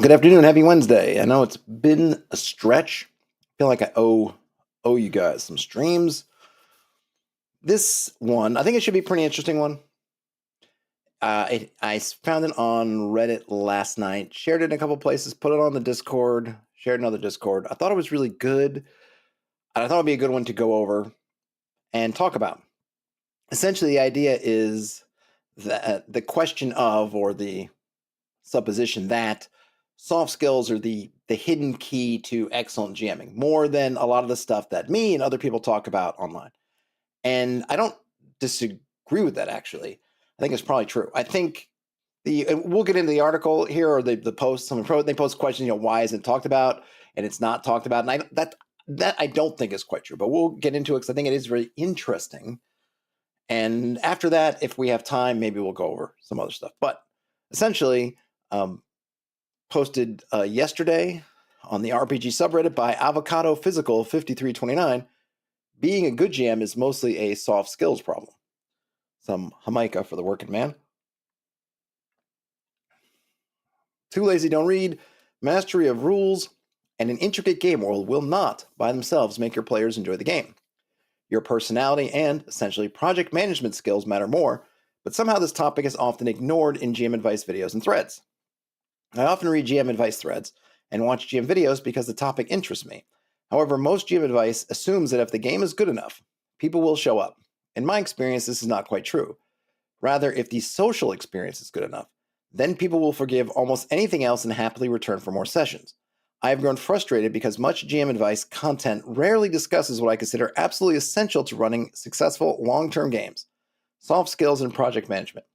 Good afternoon. Happy Wednesday. I know it's been a stretch. I feel like I owe you guys some streams. This one, I think it should be a pretty interesting one. I found it on Reddit last night, shared it in a couple places, put it on the Discord, shared another Discord. I thought it was really good. And I thought it'd be a good one to go over and talk about. Essentially, the idea is that the question of, or the supposition that soft skills are the hidden key to excellent GMing, more than a lot of the stuff that me and other people talk about online. And I don't disagree with that, actually. I think it's probably true. I think we'll get into the article here, or the post. They post questions, why isn't it talked about, and it's not talked about. And that I don't think is quite true, but we'll get into it because I think it is very interesting. And after that, if we have time, maybe we'll go over some other stuff. But essentially, posted yesterday on the RPG subreddit by Avocado Physical 5329, being a good GM is mostly a soft skills problem. Some Jamaica for the working man. Too lazy, don't read. Mastery of rules and an intricate game world will not, by themselves, make your players enjoy the game. Your personality and, essentially, project management skills matter more, but somehow this topic is often ignored in GM advice videos and threads. I often read GM advice threads and watch GM videos because the topic interests me. However, most GM advice assumes that if the game is good enough, people will show up. In my experience, this is not quite true. Rather, if the social experience is good enough, then people will forgive almost anything else and happily return for more sessions. I have grown frustrated because much GM advice content rarely discusses what I consider absolutely essential to running successful long-term games: soft skills and project management.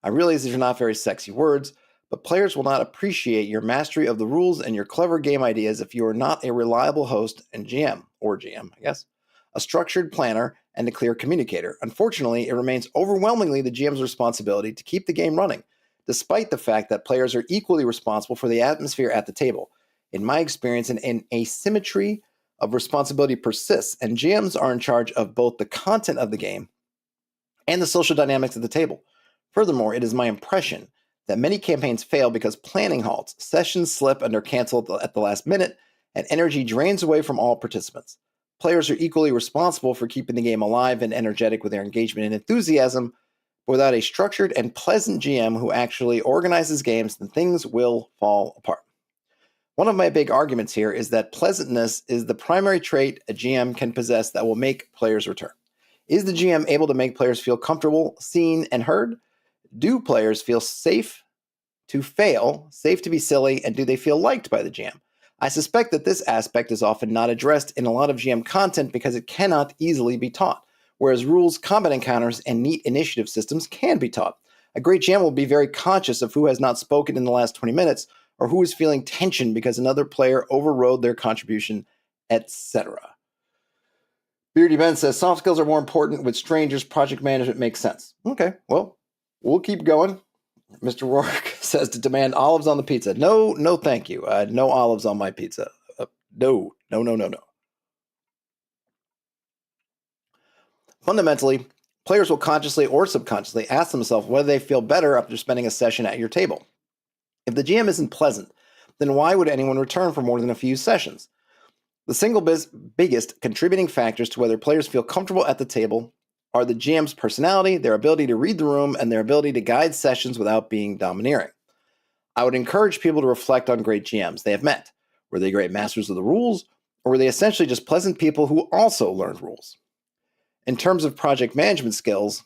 I realize these are not very sexy words, but players will not appreciate your mastery of the rules and your clever game ideas if you are not a reliable host and GM, or GM, I guess, a structured planner, and a clear communicator. Unfortunately, it remains overwhelmingly the GM's responsibility to keep the game running, despite the fact that players are equally responsible for the atmosphere at the table. In my experience, an asymmetry of responsibility persists, and GMs are in charge of both the content of the game and the social dynamics of the table. Furthermore, it is my impression that many campaigns fail because planning halts, sessions slip and are canceled at the last minute, and energy drains away from all participants. Players are equally responsible for keeping the game alive and energetic with their engagement and enthusiasm. But without a structured and pleasant GM who actually organizes games, then things will fall apart. One of my big arguments here is that pleasantness is the primary trait a GM can possess that will make players return. Is the GM able to make players feel comfortable, seen, and heard? Do players feel safe to fail, safe to be silly, and do they feel liked by the GM? I suspect that this aspect is often not addressed in a lot of GM content because it cannot easily be taught, whereas rules, combat encounters, and neat initiative systems can be taught. A great GM will be very conscious of who has not spoken in the last 20 minutes or who is feeling tension because another player overrode their contribution, etc. Beardy Ben says, soft skills are more important with strangers. Project management makes sense. Okay, well, we'll keep going. Mr. Rourke says to demand olives on the pizza. No, thank you. No olives on my pizza. No. Fundamentally, players will consciously or subconsciously ask themselves whether they feel better after spending a session at your table. If the GM isn't pleasant, then why would anyone return for more than a few sessions? The single biggest contributing factors to whether players feel comfortable at the table are the GM's personality, their ability to read the room, and their ability to guide sessions without being domineering. I would encourage people to reflect on great GMs they have met. Were they great masters of the rules, or were they essentially just pleasant people who also learned rules? In terms of project management skills,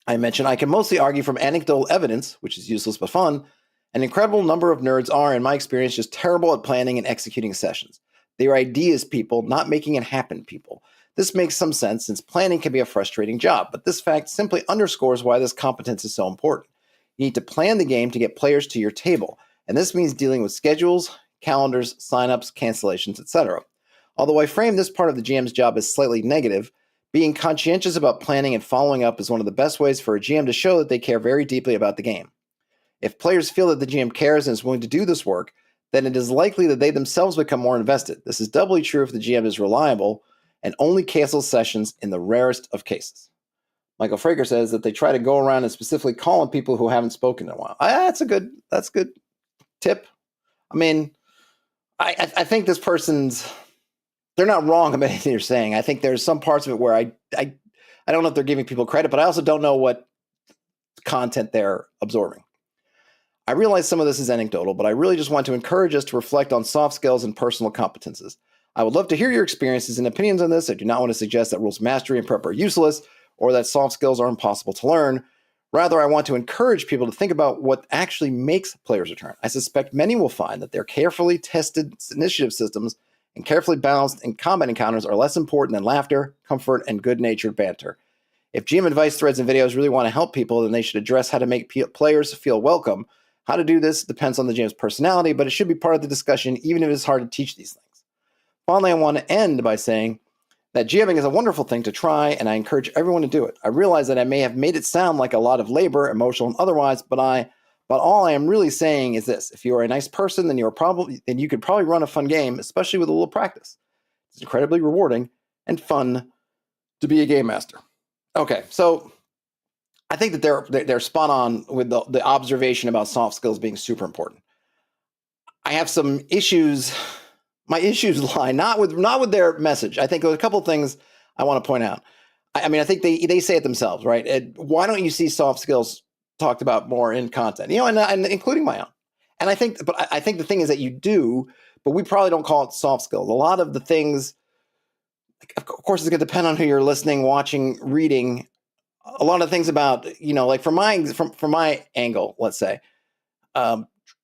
I mentioned I can mostly argue from anecdotal evidence, which is useless but fun. An incredible number of nerds are, in my experience, just terrible at planning and executing sessions. They are ideas people, not making it happen people. This makes some sense since planning can be a frustrating job, but this fact simply underscores why this competence is so important. You need to plan the game to get players to your table, and this means dealing with schedules, calendars, signups, cancellations, etc. Although I frame this part of the GM's job as slightly negative, being conscientious about planning and following up is one of the best ways for a GM to show that they care very deeply about the game. If players feel that the GM cares and is willing to do this work, then it is likely that they themselves become more invested. This is doubly true if the GM is reliable and only cancels sessions in the rarest of cases. Michael Fraker says that they try to go around and specifically call on people who haven't spoken in a while. That's a good tip. I mean, I think this person's, they're not wrong about anything they're saying. I think there's some parts of it where I don't know if they're giving people credit, but I also don't know what content they're absorbing. I realize some of this is anecdotal, but I really just want to encourage us to reflect on soft skills and personal competences. I would love to hear your experiences and opinions on this. I do not want to suggest that rules mastery and prep are useless or that soft skills are impossible to learn. Rather, I want to encourage people to think about what actually makes players return. I suspect many will find that their carefully tested initiative systems and carefully balanced and combat encounters are less important than laughter, comfort, and good-natured banter. If GM advice threads and videos really want to help people, then they should address how to make players feel welcome. How to do this depends on the GM's personality, but it should be part of the discussion, even if it is hard to teach these things. Finally, I want to end by saying that GMing is a wonderful thing to try, and I encourage everyone to do it. I realize that I may have made it sound like a lot of labor, emotional and otherwise, but all I am really saying is this: if you are a nice person, then you could probably run a fun game, especially with a little practice. It's incredibly rewarding and fun to be a game master. Okay, so I think that they're spot on with the observation about soft skills being super important. I have some issues. My issues lie not with their message. I think there's a couple of things I want to point out. I mean, I think they say it themselves, right? Why don't you see soft skills talked about more in content? And including my own. And I think the thing is that you do, but we probably don't call it soft skills. A lot of the things, of course, it's going to depend on who you're listening, watching, reading. A lot of things about, like from my angle, let's say,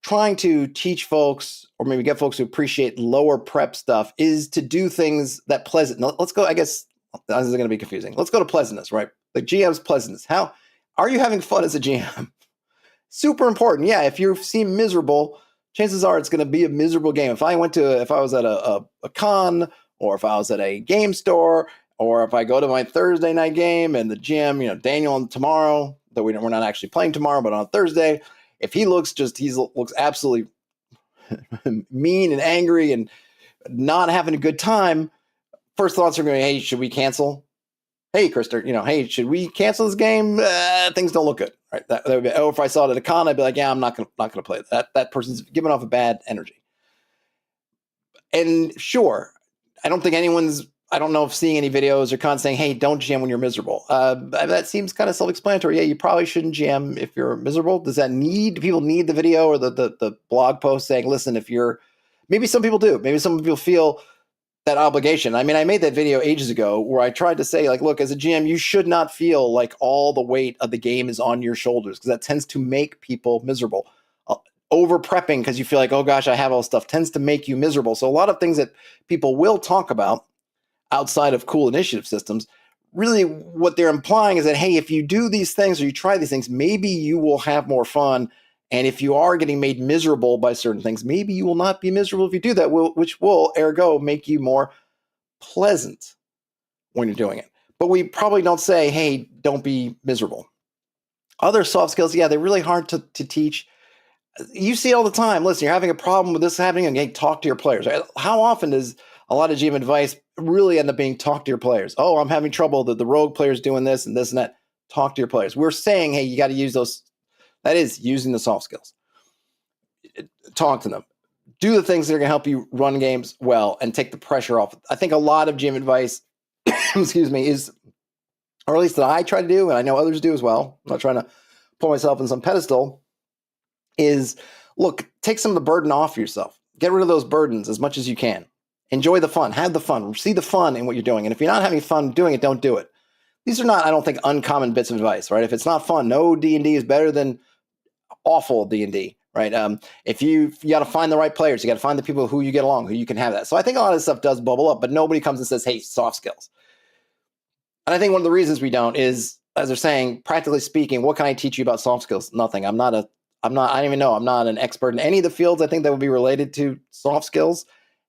trying to teach folks or maybe get folks to appreciate lower prep stuff is to do things that pleasant. Now, let's go, I guess this is going to be confusing. Let's go to pleasantness, right? Like GM's pleasantness. How are you having fun as a GM? Super important. Yeah, if you seem miserable, chances are it's going to be a miserable game. If I was at a con, or if I was at a game store, or if I go to my Thursday night game and the GM, Daniel tomorrow, though we're not actually playing tomorrow, but on Thursday, if he looks absolutely mean and angry and not having a good time, first thoughts are going to be, hey, should we cancel? Hey, Krister, hey, should we cancel this game? Things don't look good, right? That would be, if I saw it at a con, I'd be like, yeah, I'm not going to play that. That person's giving off a bad energy. And sure, I don't know if seeing any videos or cons saying, hey, don't GM when you're miserable. That seems kind of self-explanatory. Yeah, you probably shouldn't GM if you're miserable. Do people need the video or the blog post saying, listen, maybe some people do. Maybe some people feel that obligation. I mean, I made that video ages ago where I tried to say, like, look, as a GM, you should not feel like all the weight of the game is on your shoulders, because that tends to make people miserable. Over prepping because you feel like, oh gosh, I have all this stuff, tends to make you miserable. So a lot of things that people will talk about outside of cool initiative systems, really what they're implying is that, hey, if you do these things or you try these things, maybe you will have more fun. And if you are getting made miserable by certain things, maybe you will not be miserable if you do that, which will, ergo, make you more pleasant when you're doing it. But we probably don't say, hey, don't be miserable. Other soft skills, yeah, they're really hard to teach. You see it all the time. Listen, you're having a problem with this happening, and hey, talk to your players. Right? How often does a lot of GM advice really end up being talk to your players? Oh, I'm having trouble. The rogue player's doing this and this and that. Talk to your players. We're saying, hey, you got to use those. That is using the soft skills. Talk to them. Do the things that are going to help you run games well and take the pressure off. I think a lot of GM advice, excuse me, is, or at least that I try to do, and I know others do as well. I'm not trying to put myself in some pedestal, is, look, take some of the burden off yourself. Get rid of those burdens as much as you can. Enjoy the fun. Have the fun. See the fun in what you're doing. And if you're not having fun doing it, don't do it. These are not, I don't think, uncommon bits of advice, right? If it's not fun, no D&D is better than awful D&D, right? If you got to find the right players. You got to find the people who you get along, who you can have that. So I think a lot of this stuff does bubble up, but nobody comes and says, hey, soft skills. And I think one of the reasons we don't is, as they're saying, practically speaking, what can I teach you about soft skills? Nothing. I don't even know. I'm not an expert in any of the fields I think that would be related to soft skills.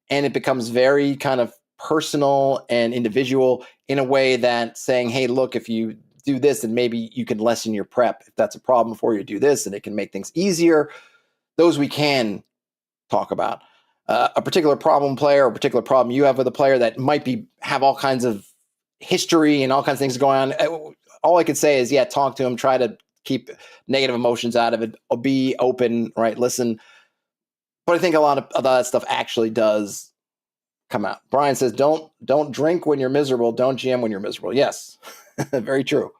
And it becomes very kind of personal and individual in a way that saying, hey, look, if you do this, then maybe you can lessen your prep. If that's a problem for you, do this, and it can make things easier. Those we can talk about. A particular problem player, or a particular problem you have with a player that might have all kinds of history and all kinds of things going on. All I could say is, yeah, talk to him, try to keep negative emotions out of it, be open, right? Listen. But I think a lot of that stuff actually does come out. Brian says, don't drink when you're miserable. Don't GM when you're miserable. Yes, very true.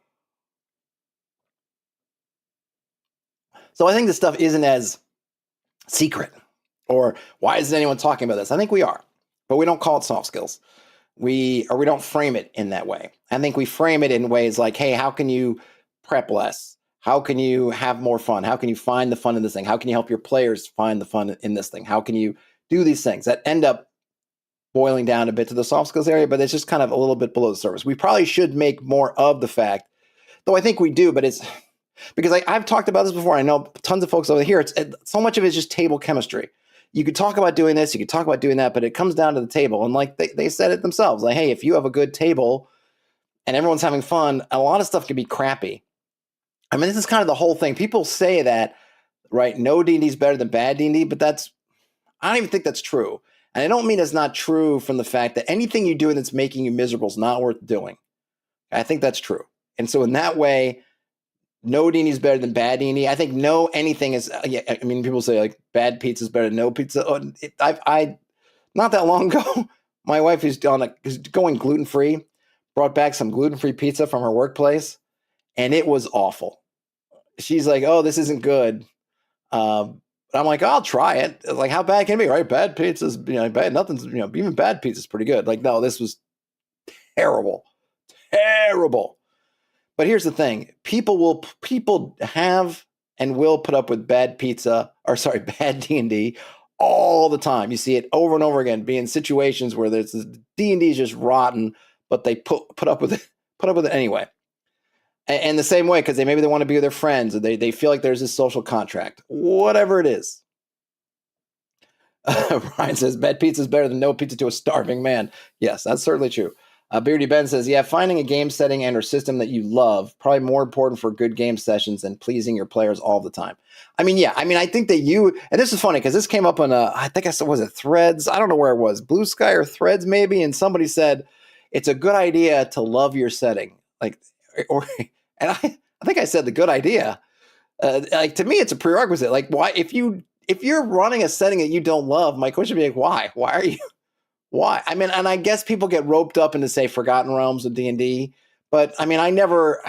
So I think this stuff isn't as secret. Or why isn't anyone talking about this? I think we are, but we don't call it soft skills. We don't frame it in that way. I think we frame it in ways like, hey, how can you prep less? How can you have more fun? How can you find the fun in this thing? How can you help your players find the fun in this thing? How can you do these things that end up boiling down a bit to the soft skills area, but it's just kind of a little bit below the surface. We probably should make more of the fact, though I think we do, but it's because I've talked about this before. I know tons of folks over here. So much of it is just table chemistry. You could talk about doing this, you could talk about doing that, but it comes down to the table. And like they said it themselves, like, hey, if you have a good table and everyone's having fun, a lot of stuff can be crappy. I mean, this is kind of the whole thing. People say that, right? No D&D is better than bad D&D, but I don't even think that's true. And I don't mean it's not true from the fact that anything you do that's making you miserable is not worth doing. I think that's true. And so in that way, no D&D is better than bad D&D. I think no anything is. Yeah, I mean, people say like bad pizza is better than no pizza. I not that long ago, my wife is going gluten-free, brought back some gluten-free pizza from her workplace, and it was awful. She's like, "Oh, this isn't good." I'm like, I'll try it. Like, how bad can it be, right? Bad pizza's, bad. Nothing's, even bad pizza's pretty good. Like, no, this was terrible, terrible. But here's the thing: people have and will put up with bad pizza, or sorry, bad D&D all the time. You see it over and over again. Be in situations where there's D&D is just rotten, but they put up with it anyway. And the same way, because maybe they want to be with their friends, or they feel like there's this social contract, whatever it is. Brian says, bad pizza is better than no pizza to a starving man. Yes, that's certainly true. Beardy Ben says, yeah, finding a game setting and or system that you love, probably more important for good game sessions than pleasing your players all the time. I mean, yeah, I think that and this is funny because this came up on I think I saw, was it Threads? I don't know where it was, Blue Sky or Threads maybe, and somebody said, it's a good idea to love your setting. And I think I said the good idea. Like, to me, it's a prerequisite. Like, why, if you're running a setting that you don't love, my question would be like, why? Why are you? Why? I mean, and I guess people get roped up into, say, Forgotten Realms of D&D, but I mean, I never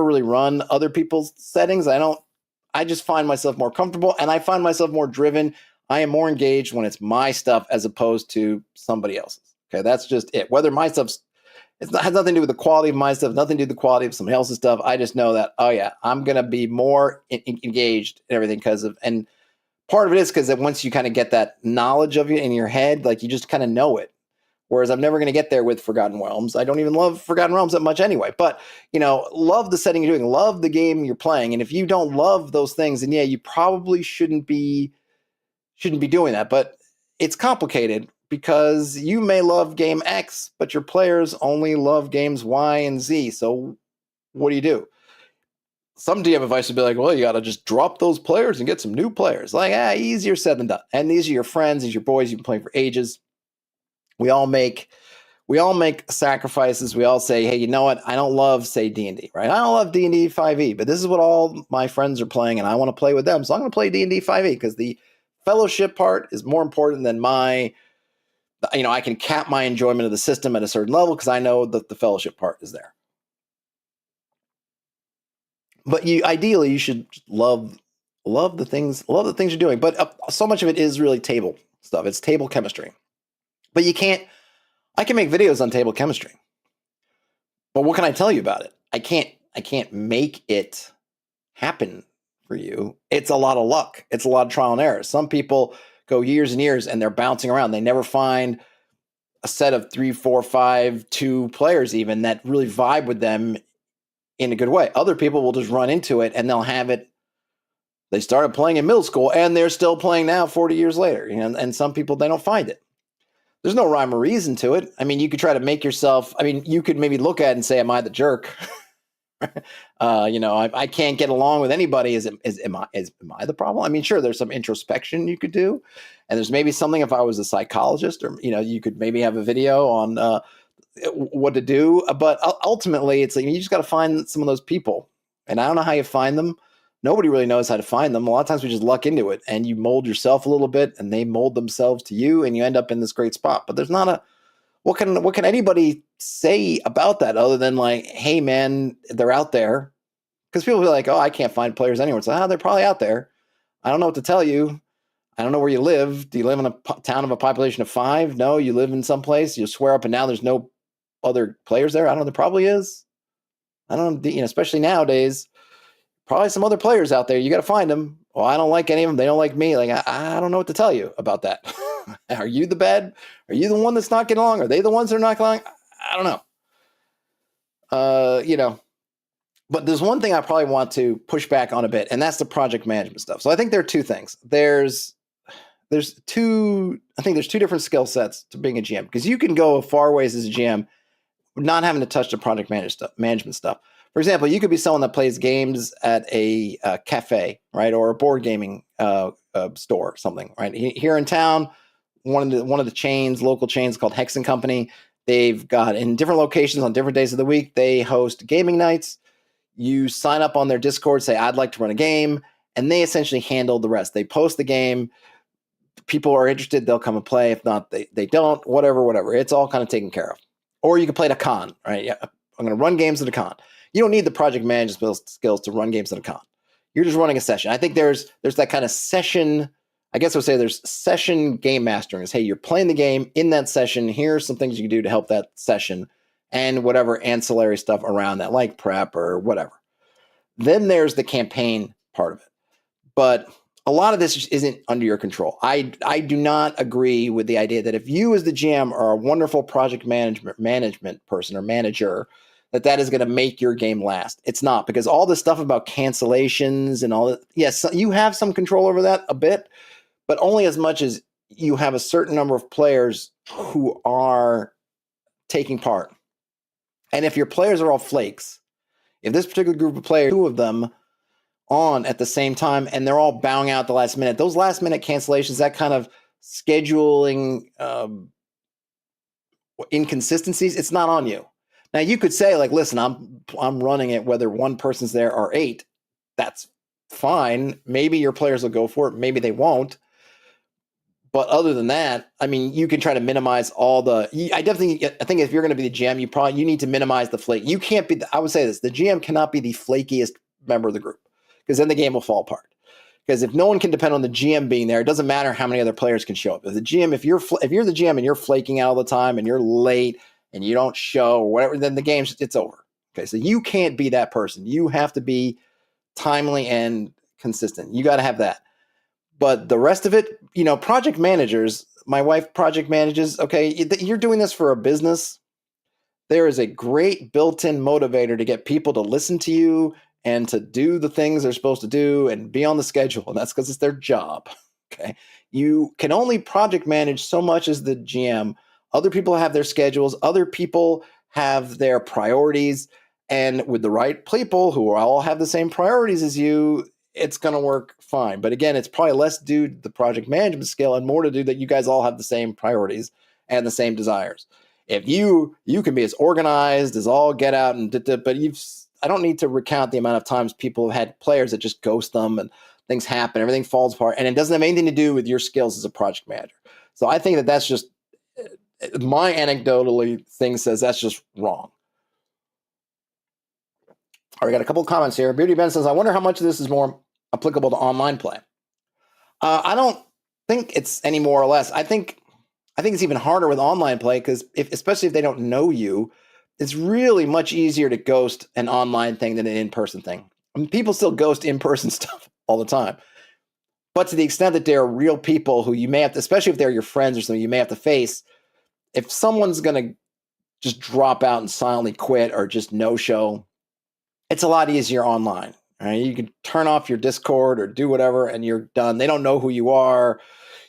really run other people's settings. I just find myself more comfortable, and I find myself more driven. I am more engaged when it's my stuff as opposed to somebody else's. Okay, that's just it. Whether my stuff's, has nothing to do with the quality of my stuff, nothing to do with the quality of somebody else's stuff. I just know that, oh yeah, I'm going to be more engaged in everything and part of it is because that once you kind of get that knowledge of it in your head, like you just kind of know it. Whereas I'm never going to get there with Forgotten Realms. I don't even love Forgotten Realms that much anyway. But, love the setting you're doing, love the game you're playing. And if you don't love those things, then yeah, you probably shouldn't be doing that. But it's complicated because you may love game X, but your players only love games Y and Z. So what do? Some DM advice would be like, well, you got to just drop those players and get some new players. Like, easier said than done. And these are your friends, these are your boys you've been playing for ages. We all make sacrifices. We all say, hey, you know what? I don't love, say, D&D, right? I don't love D&D 5e, but this is what all my friends are playing, and I want to play with them. So I'm going to play D&D 5e because the fellowship part is more important than I can cap my enjoyment of the system at a certain level because I know that the fellowship part is there. But ideally you should love the things you're doing. But so much of it is really table stuff. It's table chemistry. But I can make videos on table chemistry. But what can I tell you about it? I can't make it happen for you. It's a lot of luck. It's a lot of trial and error. Some people go years and years and they're bouncing around. They never find a set of 3, 4, 5, 2 players even that really vibe with them in a good way. Other people will just run into it and they'll have it. They started playing in middle school and they're still playing now 40 years later. And some people, they don't find it. There's no rhyme or reason to it. I mean, you could try to make yourself, you could maybe look at it and say, am I the jerk? I can't get along with anybody. Am I the problem? I mean, sure, there's some introspection you could do. And there's maybe something if I was a psychologist or, you could maybe have a video on what to do. But ultimately, it's like you just got to find some of those people. And I don't know how you find them. nobody really knows how to find them. A lot of times we just luck into it, and you mold yourself a little bit, and they mold themselves to you, and you end up in this great spot. But there's not a what can anybody say about that other than like, hey man, they're out there? Because people be like, oh, I can't find players anywhere. It's like, oh, they're probably out there. I don't know what to tell you. I don't know where you live. Do you live in a town of a population of 5? No, you live in some place. You swear up and down there's no other players there. I don't know. There probably is. I don't know, especially nowadays, probably some other players out there. You got to find them. Well, I don't like any of them. They don't like me. Like, I don't know what to tell you about that. Are you the bad? Are you the one that's not getting along? Are they the ones that are not getting along? I don't know. But there's one thing I probably want to push back on a bit, and that's the project management stuff. So I think there are two things. There's two different skill sets to being a GM, because you can go far ways as a GM not having to touch the project management stuff. For example, you could be someone that plays games at a cafe, right, or a board gaming store or something, right? Here in town, one of the chains, local chains called Hexed Company, they've got in different locations on different days of the week, they host gaming nights. You sign up on their Discord, say, I'd like to run a game, and they essentially handle the rest. They post the game. People are interested, they'll come and play. If not, they don't, whatever. It's all kind of taken care of. Or you can play at a con, right? Yeah, I'm going to run games at a con. You don't need the project management skills to run games at a con. You're just running a session. I think there's that kind of session. I guess I would say there's session game mastering. Is, hey, you're playing the game in that session. Here are some things you can do to help that session and whatever ancillary stuff around that, like prep or whatever. Then there's the campaign part of it. But a lot of this just isn't under your control. I do not agree with the idea that if you as the GM are a wonderful project management person or manager, that is going to make your game last. It's not, because all this stuff about cancellations and all that, yes, you have some control over that a bit, but only as much as you have a certain number of players who are taking part. And if your players are all flakes, if this particular group of players, 2 of them on at the same time, and they're all bowing out the last minute, those last minute cancellations, that kind of scheduling inconsistencies, it's not on you. Now you could say, like, listen, I'm running it whether one person's there or 8. That's fine. Maybe your players will go for it. Maybe they won't. But other than that, I mean, you can try to minimize all the. I think if you're going to be the GM, you need to minimize the flake. You can't be. I would say this: the GM cannot be the flakiest member of the group, because then the game will fall apart. Because if no one can depend on the GM being there, it doesn't matter how many other players can show up. If you're the GM and you're flaking out all the time and you're late and you don't show or whatever, then the game's it's over. Okay, so you can't be that person. You have to be timely and consistent. You got to have that. But the rest of it, project managers, my wife project manages, okay, you're doing this for a business. There is a great built-in motivator to get people to listen to you and to do the things they're supposed to do and be on the schedule. And that's because it's their job. Okay. You can only project manage so much as the GM. Other people have their schedules. Other people have their priorities. And with the right people who all have the same priorities as you, it's going to work fine. But again, it's probably less due to the project management skill and more to do that you guys all have the same priorities and the same desires. If you can be as organized as all get out, but I don't need to recount the amount of times people have had players that just ghost them and things happen, everything falls apart, and it doesn't have anything to do with your skills as a project manager. So I think that's just, my anecdotally thing says that's just wrong. All right, got a couple of comments here. Beauty Ben says, I wonder how much of this is more applicable to online play. I don't think it's any more or less. I think it's even harder with online play, because especially if they don't know you, it's really much easier to ghost an online thing than an in-person thing. I mean, people still ghost in-person stuff all the time. But to the extent that there are real people who you may have to, especially if they're your friends or something, you may have to face, if someone's going to just drop out and silently quit or just no-show, it's a lot easier online. Right? You can turn off your Discord or do whatever, and you're done. They don't know who you are.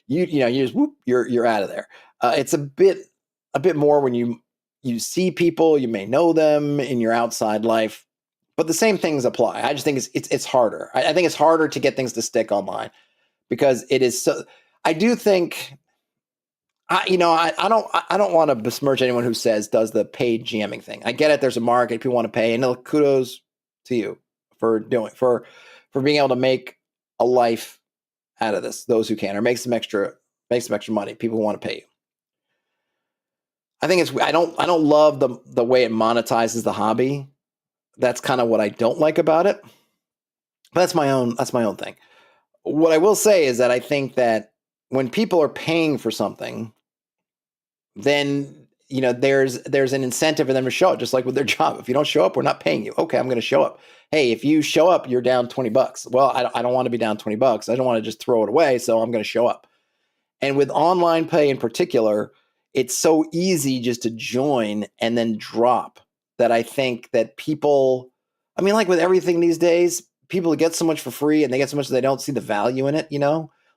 You just whoop, you're out of there. It's a bit more when you see people, you may know them in your outside life, but the same things apply. I just think it's harder. I think it's harder to get things to stick online, because it is so. I do think. I don't want to besmirch anyone who does the paid GMing thing. I get it. There's a market. People want to pay, and kudos to you for for being able to make a life out of this, those who can, or make some extra money, people who want to pay you. I think I don't love the way it monetizes the hobby. That's kind of what I don't like about it. But that's my own thing. What I will say is that I think that when people are paying for something, then there's an incentive for them to show up, just like with their job. If you don't show up, we're not paying you. Okay, I'm going to show up. Hey, if you show up, you're down $20. Well, I don't want to be down $20. I don't want to just throw it away, so I'm going to show up. And with online pay in particular, it's so easy just to join and then drop that I think that people, like with everything these days, people get so much for free and they get so much that they don't see the value in it,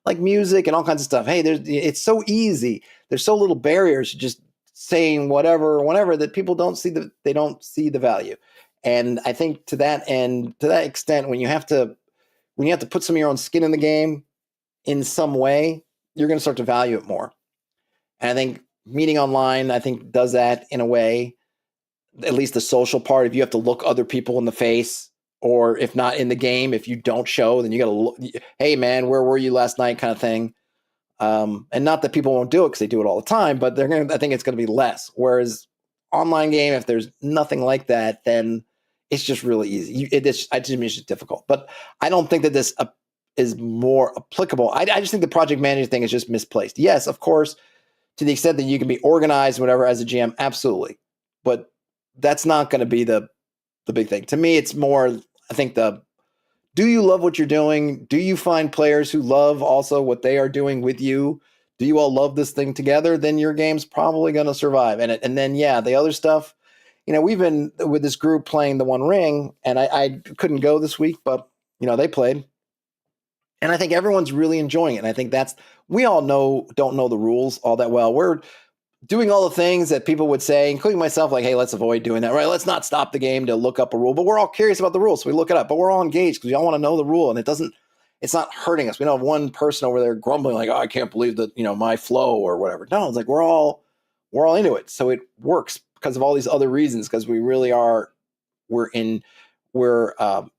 like music and all kinds of stuff. Hey, it's so easy. There's so little barriers to just saying whatever, whenever, that people don't see the value. And I think to that extent, when you have to put some of your own skin in the game in some way, you're going to start to value it more. And I think meeting online, does that in a way, at least the social part. If you have to look other people in the face, or if not in the game, if you don't show, then you got to look, hey man, where were you last night, kind of thing. And not that people won't do it because they do it all the time, but I think it's going to be less. Whereas online game, if there's nothing like that, then it's just really easy. It's just difficult. But I don't think that this is more applicable. I just think the project manager thing is just misplaced. Yes, of course, to the extent that you can be organized, whatever, as a GM, absolutely. But that's not going to be the big thing. To me, it's more, I think, do you love what you're doing? Do you find players who love also what they are doing with you? Do you all love this thing together? Then your game's probably going to survive. And then, yeah, the other stuff, we've been with this group playing the One Ring, and I couldn't go this week, but, they played. And I think everyone's really enjoying it. And I think we all don't know the rules all that well. We're doing all the things that people would say, including myself, like, hey, let's avoid doing that, right? Let's not stop the game to look up a rule. But we're all curious about the rules, so we look it up. But we're all engaged because we all want to know the rule, and it's not hurting us. We don't have one person over there grumbling like, oh, I can't believe that, my flow or whatever. No, it's like we're all into it. So it works because of all these other reasons, because we really are, we're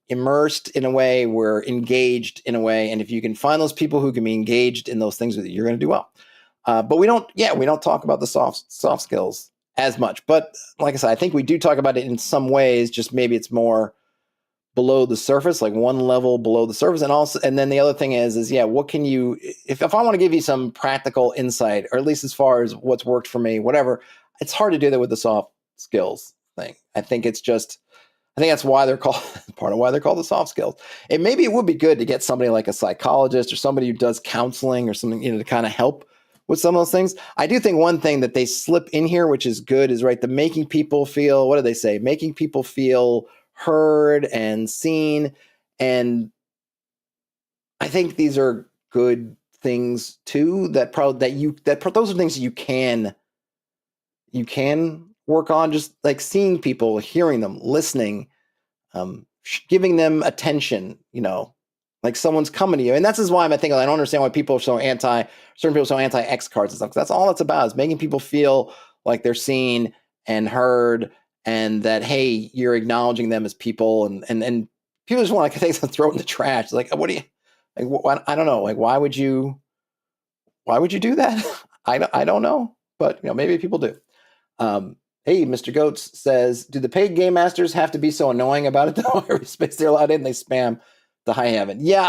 immersed in a way, we're engaged in a way. And if you can find those people who can be engaged in those things with you, you're going to do well. But we don't talk about the soft skills as much. But like I said, I think we do talk about it in some ways, just maybe it's more below the surface, like one level below the surface. And then the other thing is what can you, if I want to give you some practical insight, or at least as far as what's worked for me, whatever, it's hard to do that with the soft skills thing. I think that's why they're called, part of why they're called the soft skills. And maybe it would be good to get somebody like a psychologist or somebody who does counseling or something, to kind of help with some of those things. I do think one thing that they slip in here, which is good, is right, the making people feel, what do they say? Making people feel heard and seen. And I think these are good things too, those are things that you can work on, just like seeing people, hearing them, listening, giving them attention, like someone's coming to you. And that's just why I don't understand why certain people are so anti X cards and stuff. That's all it's about, is making people feel like they're seen and heard, and that, hey, you're acknowledging them as people, and people just want to take some, throw it in the trash. Like, what do you, like, I don't know. Like, why would you do that? I don't know, but maybe people do. Hey, Mr. Goats says, do the paid game masters have to be so annoying about it though? Every space they're allowed in, they spam the high heaven. Yeah,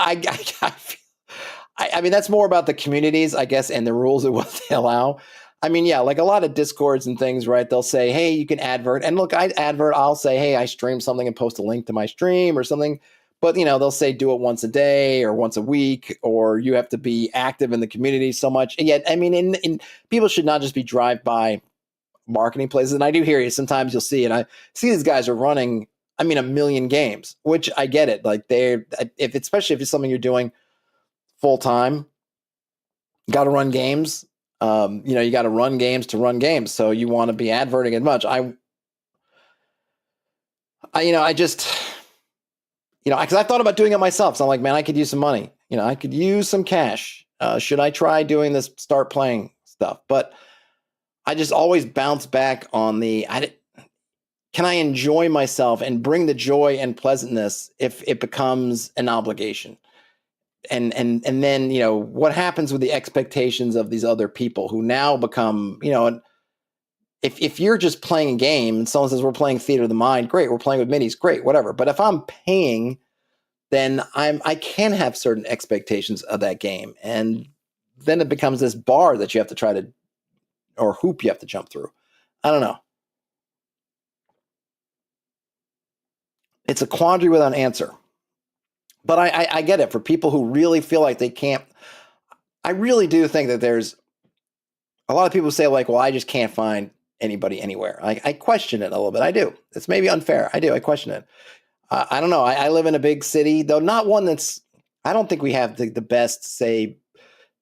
I mean, that's more about the communities, I guess, and the rules of what they allow. I mean, yeah, like a lot of Discords and things, right? They'll say, hey, you can advert. And look, I'll say, hey, I stream something and post a link to my stream or something. But, they'll say do it once a day or once a week, or you have to be active in the community so much. And yet, I mean, in people should not just be drive-by marketing places. And I do hear you. Sometimes you'll see, and I see these guys are running, a million games, which I get it. Like especially if it's something you're doing full time, got to run games. You got to run games to run games. So you want to be adverting as much. Because I thought about doing it myself. So I'm like, man, I could use some money. I could use some cash. Should I try doing this, start playing stuff? But I just always bounce back on can I enjoy myself and bring the joy and pleasantness if it becomes an obligation? And then, what happens with the expectations of these other people who now become, if you're just playing a game and someone says we're playing Theater of the Mind, great, we're playing with minis, great, whatever. But if I'm paying, then I can have certain expectations of that game. And then it becomes this bar that you have to try to, or hoop you have to jump through. I don't know. It's a quandary without an answer. But I get it. For people who really feel like they can't, I really do think that there's a lot of people say, like, well, I just can't find anybody anywhere. I question it a little bit. I do. It's maybe unfair. I do. I question it. I don't know. I live in a big city, though not one that's, I don't think we have the best, say,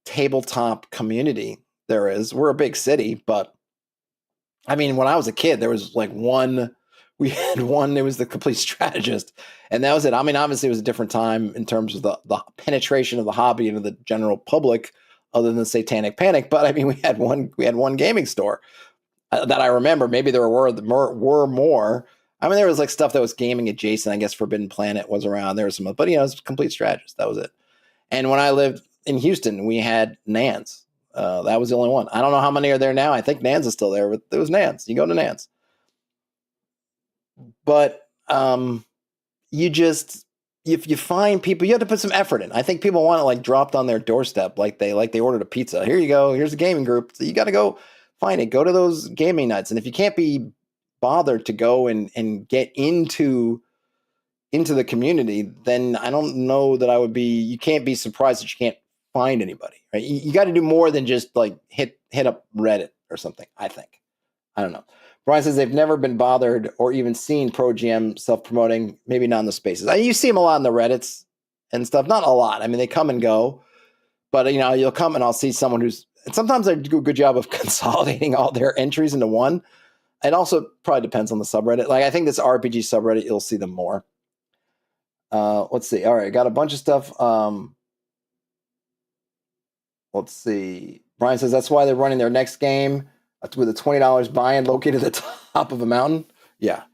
tabletop community there is. We're a big city, but I mean, when I was a kid, there was like we had one, it was the Complete Strategist, and that was it. I mean, obviously it was a different time in terms of the penetration of the hobby into the general public, other than the Satanic Panic. But I mean, we had one gaming store that I remember. Maybe there were more. I mean, there was like stuff that was gaming adjacent. I guess Forbidden Planet was around. There was some, but it was Complete Strategist. That was it. And when I lived in Houston, we had Nans. That was the only one. I don't know how many are there now. I think Nans is still there, but there was Nans. You go to Nans. But if you find people, you have to put some effort in. I think people want it like dropped on their doorstep, like they ordered a pizza. Here you go. Here's a gaming group. So you got to go find it. Go to those gaming nights. And if you can't be bothered to go and get into the community, then I don't know that you can't be surprised that you can't find anybody, right? You got to do more than just like hit up Reddit or something, I think. I don't know. Brian says they've never been bothered or even seen Pro GM self-promoting, maybe not in the spaces. You see them a lot in the Reddits and stuff. Not a lot. I mean, they come and go. But, you'll come and I'll see someone and sometimes they do a good job of consolidating all their entries into one. It also probably depends on the subreddit. Like, I think this RPG subreddit, you'll see them more. Let's see. All right, got a bunch of stuff. Let's see. Brian says that's why they're running their next game with a $20 buy-in located at the top of a mountain. Yeah.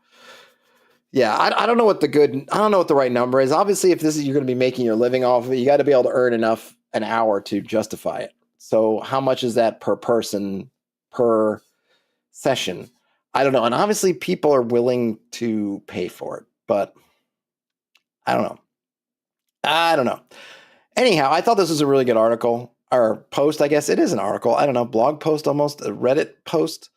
I don't know what the right number is. Obviously, if you're going to be making your living off of it, you got to be able to earn enough an hour to justify it. So how much is that per person, per session? I don't know. And obviously people are willing to pay for it, but I don't know. Anyhow, I thought this was a really good article or post. I guess it is an article. I don't know, blog post, almost a Reddit post.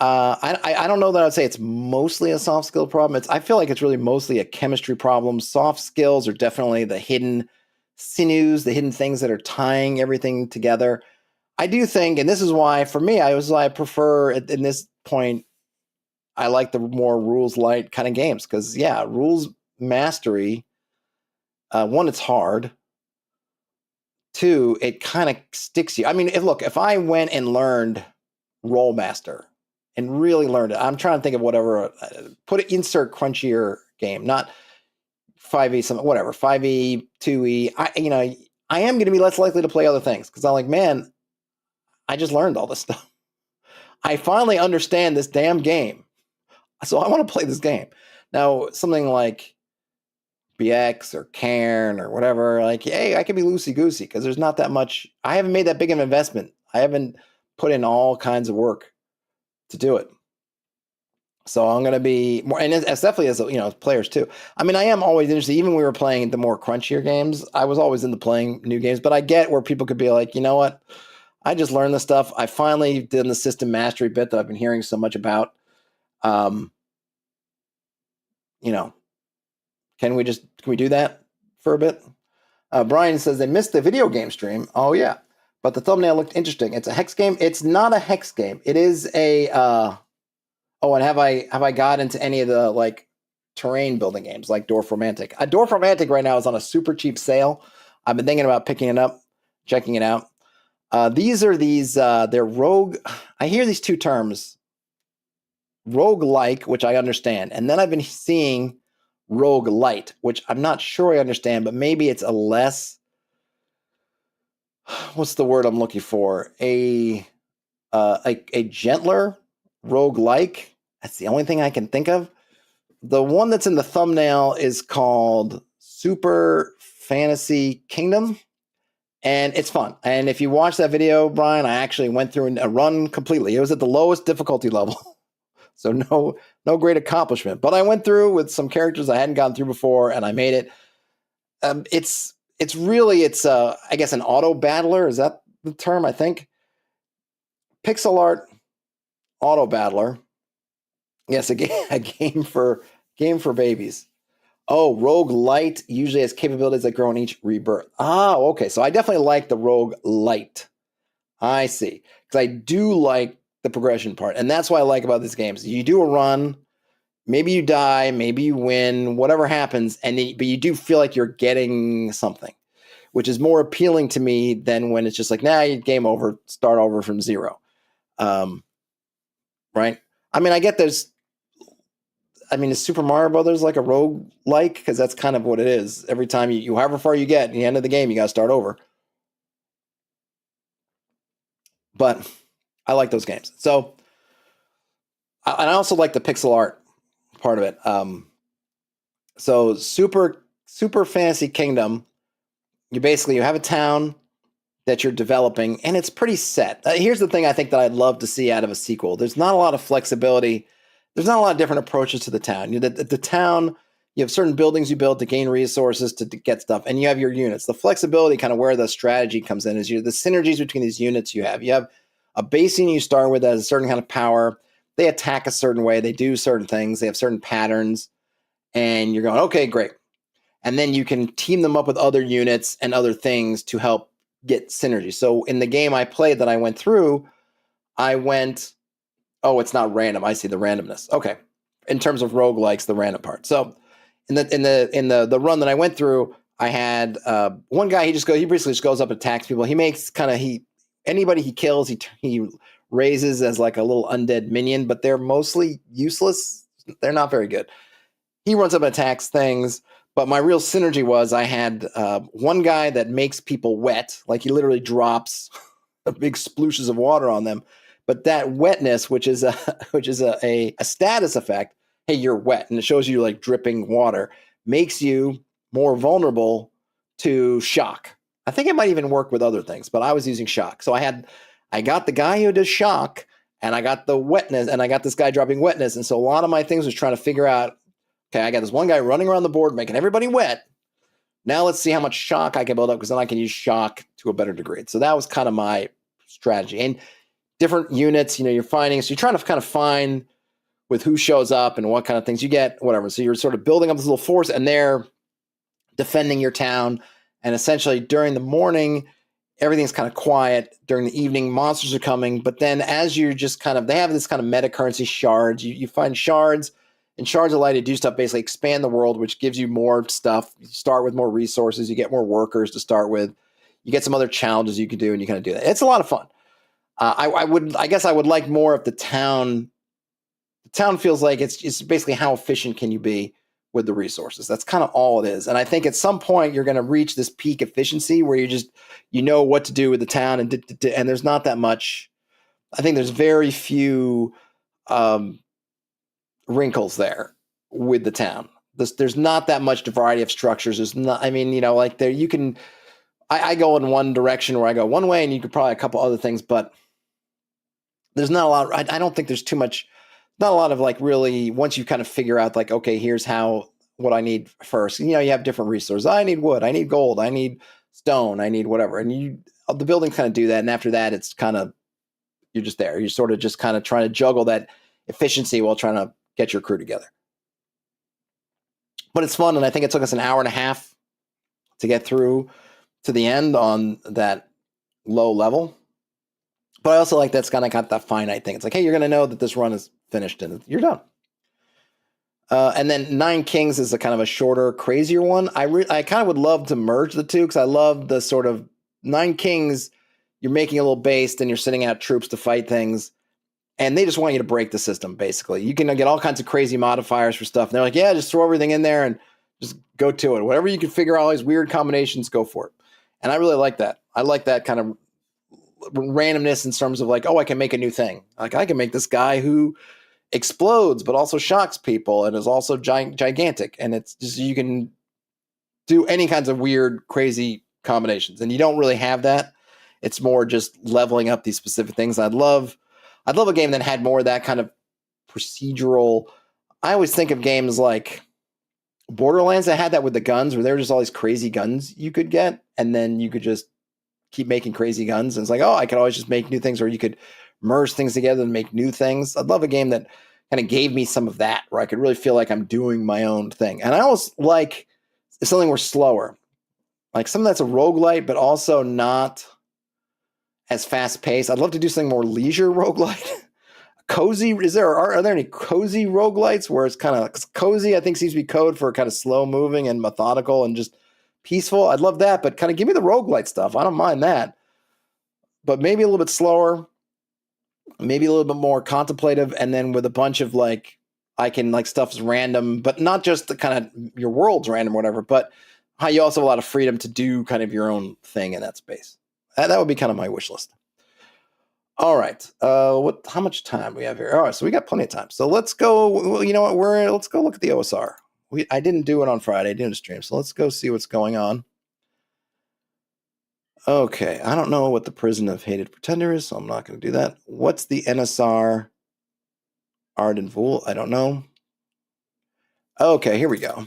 I don't know that I'd say it's mostly a soft skill problem. I feel like it's really mostly a chemistry problem. Soft skills are definitely the hidden sinews, the hidden things that are tying everything together. I do think, and this is why for me, I prefer in this point, I like the more rules light kind of games because rules mastery. One, it's hard. Two, it kind of sticks you. I mean, if I went and learned Rollmaster and really learned it, I'm trying to think of whatever, insert crunchier game, not 5e, something, whatever, 5e, 2e. I am going to be less likely to play other things because I'm like, man, I just learned all this stuff. I finally understand this damn game. So I want to play this game. Now, something like BX or Cairn or whatever, like, hey, I can be loosey-goosey because there's not that much. I haven't made that big of an investment. I haven't put in all kinds of work to do it. So I'm going to be more, and it's definitely as players too. I mean, I am always interested. Even when we were playing the more crunchier games, I was always into playing new games. But I get where people could be like, you know what? I just learned this stuff. I finally did the system mastery bit that I've been hearing so much about. Can we do that for a bit? Brian says they missed the video game stream. Oh yeah, but the thumbnail looked interesting. It's a hex game. It's not a hex game. It is a. And have I got into any of the like terrain building games like Dwarf Romantic? Dwarf Romantic right now is on a super cheap sale. I've been thinking about picking it up, checking it out. They're rogue. I hear these two terms, rogue-like, which I understand, and then I've been seeing rogue-lite, which I'm not sure I understand, but maybe it's a less, what's the word I'm looking for? A gentler rogue-like, That's the only thing I can think of. The one that's in the thumbnail is called Super Fantasy Kingdom, and it's fun. And if you watch that video, Brian, I actually went through a run completely. It was at the lowest difficulty level, so no great accomplishment. But I went through with some characters I hadn't gone through before, and I made it. It's I guess an auto battler. Is that the term? I think pixel art auto battler. Yes, a game for babies. Oh, rogue light usually has capabilities that grow in each rebirth. Ah, okay. So I definitely like the rogue light. I see. Because I do like the progression part. And that's what I like about these games. You do a run, maybe you die, maybe you win, whatever happens, but you do feel like you're getting something, which is more appealing to me than when it's just like, nah, game over, start over from zero. Right? I mean, I get is Super Mario Brothers like a rogue-like? Because that's kind of what it is. Every time you however far you get, at the end of the game, you got to start over. But I like those games. So, and I also like the pixel art part of it. So Super Fantasy Kingdom, you have a town that you're developing, and it's pretty set. Here's the thing I think that I'd love to see out of a sequel. There's not a lot of flexibility. There's not a lot of different approaches to the town. The town, you have certain buildings you build to gain resources to get stuff, and you have your units. The flexibility, kind of where the strategy comes in, is the synergies between these units you have. You have a base unit you start with that has a certain kind of power. They attack a certain way. They do certain things. They have certain patterns, and you're going, okay, great. And then you can team them up with other units and other things to help get synergy. So in the game I played that I went through, oh, it's not random. I see the randomness. Okay. In terms of roguelikes, the random part. So in the run that I went through, I had one guy, he basically just goes up and attacks people. He makes anybody he kills, he raises as like a little undead minion, but they're mostly useless. They're not very good. He runs up and attacks things. But my real synergy was I had one guy that makes people wet, like he literally drops big splooshes of water on them. But that wetness, which is a status effect, hey, you're wet, and it shows you like dripping water, makes you more vulnerable to shock. I think it might even work with other things, but I was using shock. So I got the guy who does shock, and I got the wetness, and I got this guy dropping wetness. And so a lot of my things was trying to figure out, okay, I got this one guy running around the board making everybody wet. Now let's see how much shock I can build up, because then I can use shock to a better degree. So that was kind of my strategy. And different units, you're finding. So you're trying to kind of find with who shows up and what kind of things you get, whatever. So you're sort of building up this little force, and they're defending your town. And essentially during the morning, everything's kind of quiet. During the evening, monsters are coming. But then as you're just they have this kind of meta currency shards. You find shards. And shards allow you to do stuff, basically expand the world, which gives you more stuff. You start with more resources. You get more workers to start with. You get some other challenges you can do, and you kind of do that. It's a lot of fun. I guess I would like more of the town. The town feels like it's basically how efficient can you be with the resources. That's kind of all it is. And I think at some point you're going to reach this peak efficiency where you know what to do with the town, and there's not that much. I think there's very few wrinkles there with the town. There's not that much variety of structures. There's not. I mean, like there you can. I go in one direction where I go one way, and you could probably a couple other things, but there's not a lot. I don't think there's too much. Not a lot of like really. Once you kind of figure out like, okay, here's what I need first. You have different resources. I need wood. I need gold. I need stone. I need whatever. And the buildings kind of do that. And after that, it's kind of you're just there. You're sort of just kind of trying to juggle that efficiency while trying to get your crew together. But it's fun, and I think it took us an hour and a half to get through to the end on that low level. But I also like that's kind of got that finite thing. It's like, hey, you're going to know that this run is finished, and you're done. And then Nine Kings is a kind of a shorter, crazier one. I kind of would love to merge the two, because I love the sort of Nine Kings. You're making a little base, then you're sending out troops to fight things. And they just want you to break the system, basically. You can get all kinds of crazy modifiers for stuff. And they're like, yeah, just throw everything in there and just go to it. Whatever you can figure out, all these weird combinations, go for it. And I really like that. I like that kind of randomness in terms of like, oh, I can make a new thing. Like I can make this guy who explodes, but also shocks people and is also gigantic. And it's just, you can do any kinds of weird, crazy combinations. And you don't really have that. It's more just leveling up these specific things. I'd love a game that had more of that kind of procedural. I always think of games like Borderlands that had that with the guns, where there were just all these crazy guns you could get, and then you could just keep making crazy guns. And it's like, oh, I could always just make new things, or you could merge things together and make new things. I'd love a game that kind of gave me some of that, where I could really feel like I'm doing my own thing. And I always like something where slower, like something that's a roguelite, but also not as fast paced. I'd love to do something more leisure roguelite. Cozy, are there any cozy roguelites where it's kind of cozy? I think seems to be code for kind of slow moving and methodical and just peaceful. I'd love that, but kind of give me the roguelite stuff. I don't mind that, but maybe a little bit slower, maybe a little bit more contemplative, and then with a bunch of like, I can like stuff's random, but not just the kind of your world's random or whatever, but how you also have a lot of freedom to do kind of your own thing in that space. That would be kind of my wish list. All right. How much time we have here? All right, so we got plenty of time. So let's go. You know what? Let's go look at the OSR. I didn't do it on Friday. I didn't stream. So let's go see what's going on. Okay. I don't know what the Prison of Hated Pretender is, so I'm not going to do that. What's the NSR Ardenvool? I don't know. Okay, here we go.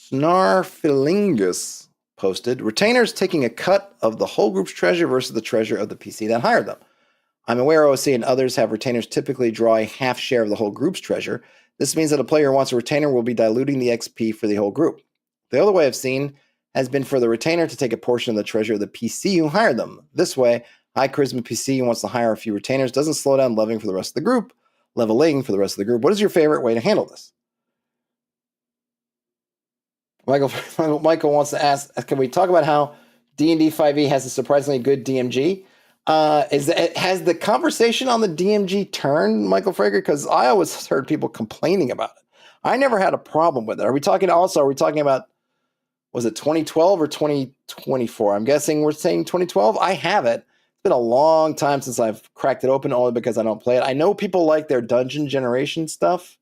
Snarfilingus posted, retainers taking a cut of the whole group's treasure versus the treasure of the PC that hired them. I'm aware OSC and others have retainers typically draw a half share of the whole group's treasure. This means that a player who wants a retainer will be diluting the XP for the whole group. The other way I've seen has been for the retainer to take a portion of the treasure of the PC who hired them. This way, high charisma PC who wants to hire a few retainers doesn't slow down leveling for the rest of the group. What is your favorite way to handle this? Michael wants to ask, can we talk about how D&D 5e has a surprisingly good DMG? Has the conversation on the DMG turned, Michael Frager? Because I always heard people complaining about it. I never had a problem with it. Are we talking about, was it 2012 or 2024? I'm guessing we're saying 2012. I have it. It's been a long time since I've cracked it open, only because I don't play it. I know people like their dungeon generation stuff.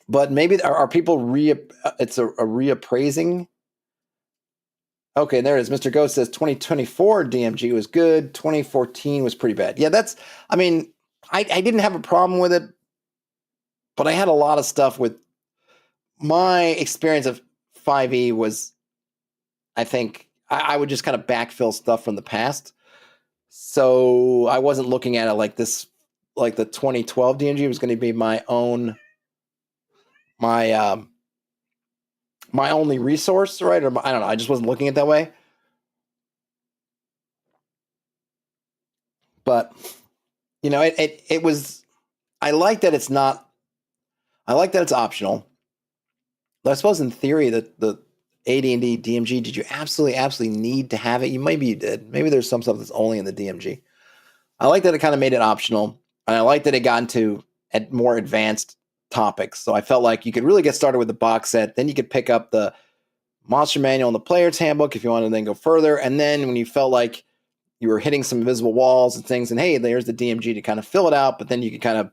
But maybe are people it's a reappraising? Okay, there it is. Mr. Ghost says 2024 DMG was good. 2014 was pretty bad. Yeah, I didn't have a problem with it, but I had a lot of stuff with my experience of 5e was, I think, I would just kind of backfill stuff from the past. So I wasn't looking at it like this, like the 2012 DMG was going to be my only resource, right? Or I don't know. I just wasn't looking at it that way. But it was. I like that it's not. I like that it's optional. But I suppose in theory that the AD&D DMG, did you absolutely need to have it? Maybe you did. Maybe there's some stuff that's only in the DMG. I like that it kind of made it optional, and I like that it got into more advanced topics. So I felt like you could really get started with the box set. Then you could pick up the monster manual and the player's handbook if you wanted to then go further. And then when you felt like you were hitting some invisible walls and things, and hey, there's the DMG to kind of fill it out, but then you could kind of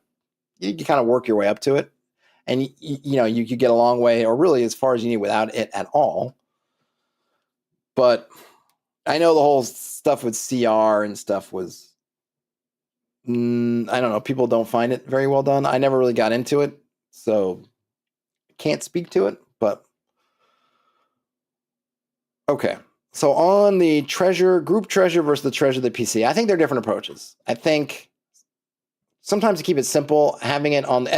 work your way up to it. And you could get a long way, or really as far as you need without it at all. But I know the whole stuff with CR and stuff was, I don't know, people don't find it very well done. I never really got into it, so I can't speak to it, but okay. So on the group treasure versus the treasure of the PC, I think they're different approaches. I think sometimes to keep it simple, having it on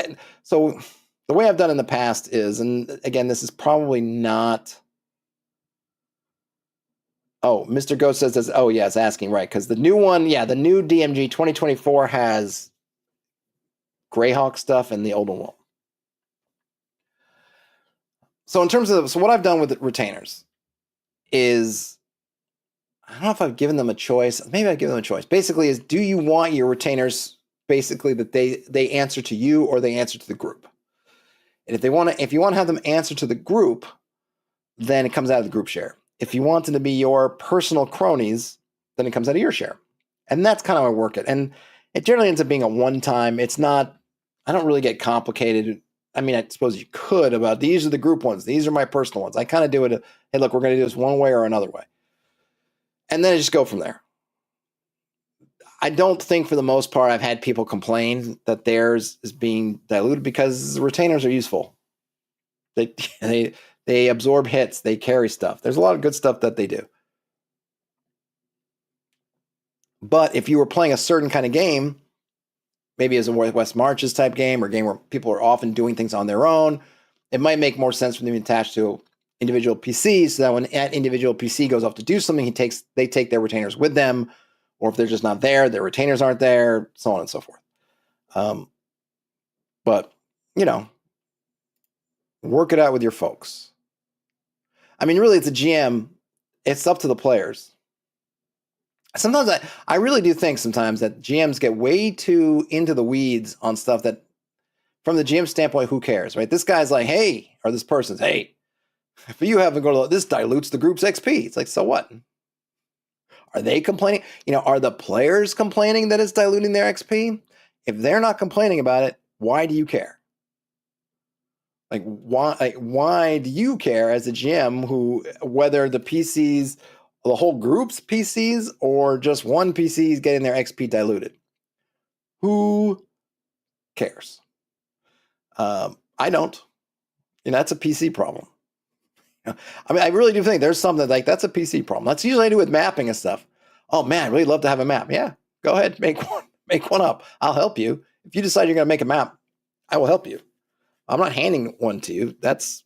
so the way I've done in the past is, and again, this is probably not. Oh, Mr. Ghost says, oh yeah, it's asking, right? Because the new one, the new DMG 2024 has Greyhawk stuff, and the old one won't. So in terms of, what I've done with retainers is, I don't know if I've given them a choice. Maybe I've given them a choice. Basically, is do you want your retainers basically that they answer to you or they answer to the group? And if you want to have them answer to the group, then it comes out of the group share. If you want them to be your personal cronies, then it comes out of your share. And that's kind of how I work it. And it generally ends up being a one-time. It's not, I don't really get complicated. I mean, I suppose you could about these are the group ones. These are my personal ones. I kind of do it. Hey, look, we're going to do this one way or another way. And then I just go from there. I don't think for the most part I've had people complain that theirs is being diluted because retainers are useful. They absorb hits. They carry stuff. There's a lot of good stuff that they do. But if you were playing a certain kind of game, maybe as a West Marches type game or game where people are often doing things on their own, it might make more sense for them to be attached to individual PCs so that when that individual PC goes off to do something, they take their retainers with them, or if they're just not there, their retainers aren't there, so on and so forth. But, work it out with your folks. I mean, really, it's a GM. It's up to the players. Sometimes I really do think sometimes that GMs get way too into the weeds on stuff that, from the GM standpoint, who cares, right? This guy's like, hey, or this person's, hey, if you haven't gone to this dilutes the group's XP. It's like, so what? Are they complaining? Are the players complaining that it's diluting their XP? If they're not complaining about it, why do you care? Like, why do you care as a GM whether the PCs, the whole group's PCs, or just one PC is getting their XP diluted? Who cares? I don't. That's a PC problem. I mean, I really do think there's something like that's a PC problem. That's usually I do with mapping and stuff. Oh man, I'd really love to have a map. Yeah, go ahead, make one up. I'll help you. If you decide you're going to make a map, I will help you. I'm not handing one to you. That's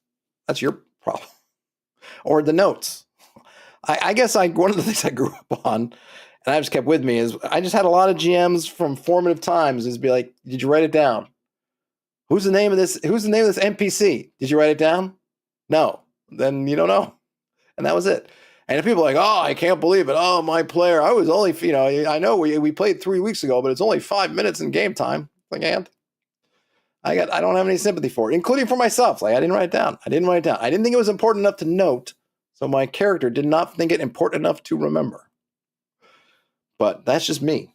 your problem. Or the notes. I guess one of the things I grew up on, and I just kept with me, is I just had a lot of GMs from formative times is be like, did you write it down? Who's the name of this NPC? Did you write it down? No. Then you don't know. And that was it. And if people are like, oh, I can't believe it. Oh, my player, I was only, I know we played 3 weeks ago, but it's only 5 minutes in game time. Like, and I don't have any sympathy for it, including for myself. Like, I didn't write it down. I didn't think it was important enough to note. So my character did not think it important enough to remember. But that's just me.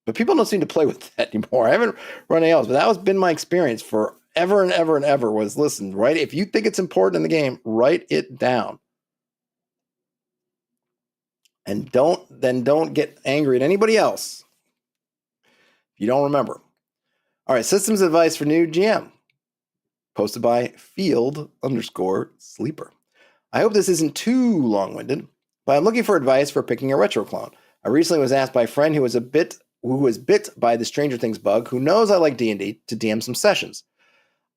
But people don't seem to play with that anymore. I haven't run any else, but that has been my experience forever and ever and ever was, listen, right? If you think it's important in the game, write it down. And don't get angry at anybody else if you don't remember. All right, systems advice for new GM. Posted by field_sleeper. I hope this isn't too long-winded, but I'm looking for advice for picking a retro clone. I recently was asked by a friend who was bit by the Stranger Things bug, who knows I like D&D, to DM some sessions.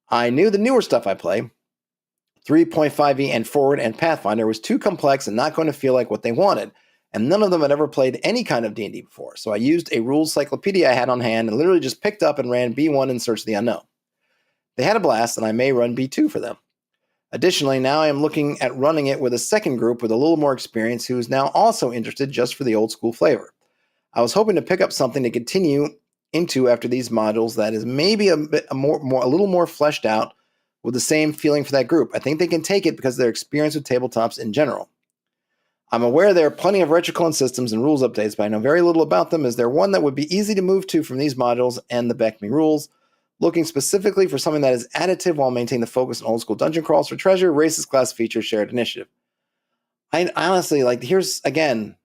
I knew the newer stuff I play, 3.5e and Forward and Pathfinder, was too complex and not going to feel like what they wanted, and none of them had ever played any kind of D&D before, so I used a rules cyclopedia I had on hand and literally just picked up and ran B1 in Search of the Unknown. They had a blast, and I may run B2 for them. Additionally, now I am looking at running it with a second group with a little more experience who is now also interested just for the old school flavor. I was hoping to pick up something to continue into after these modules that is maybe a little more fleshed out with the same feeling for that group. I think they can take it because of their experience with tabletops in general. I'm aware there are plenty of retroclone systems and rules updates, but I know very little about them. Is there one that would be easy to move to from these modules and the BECME rules? Looking specifically for something that is additive while maintaining the focus on old school dungeon crawls for treasure, races, class features, shared initiative. I honestly, here's, again,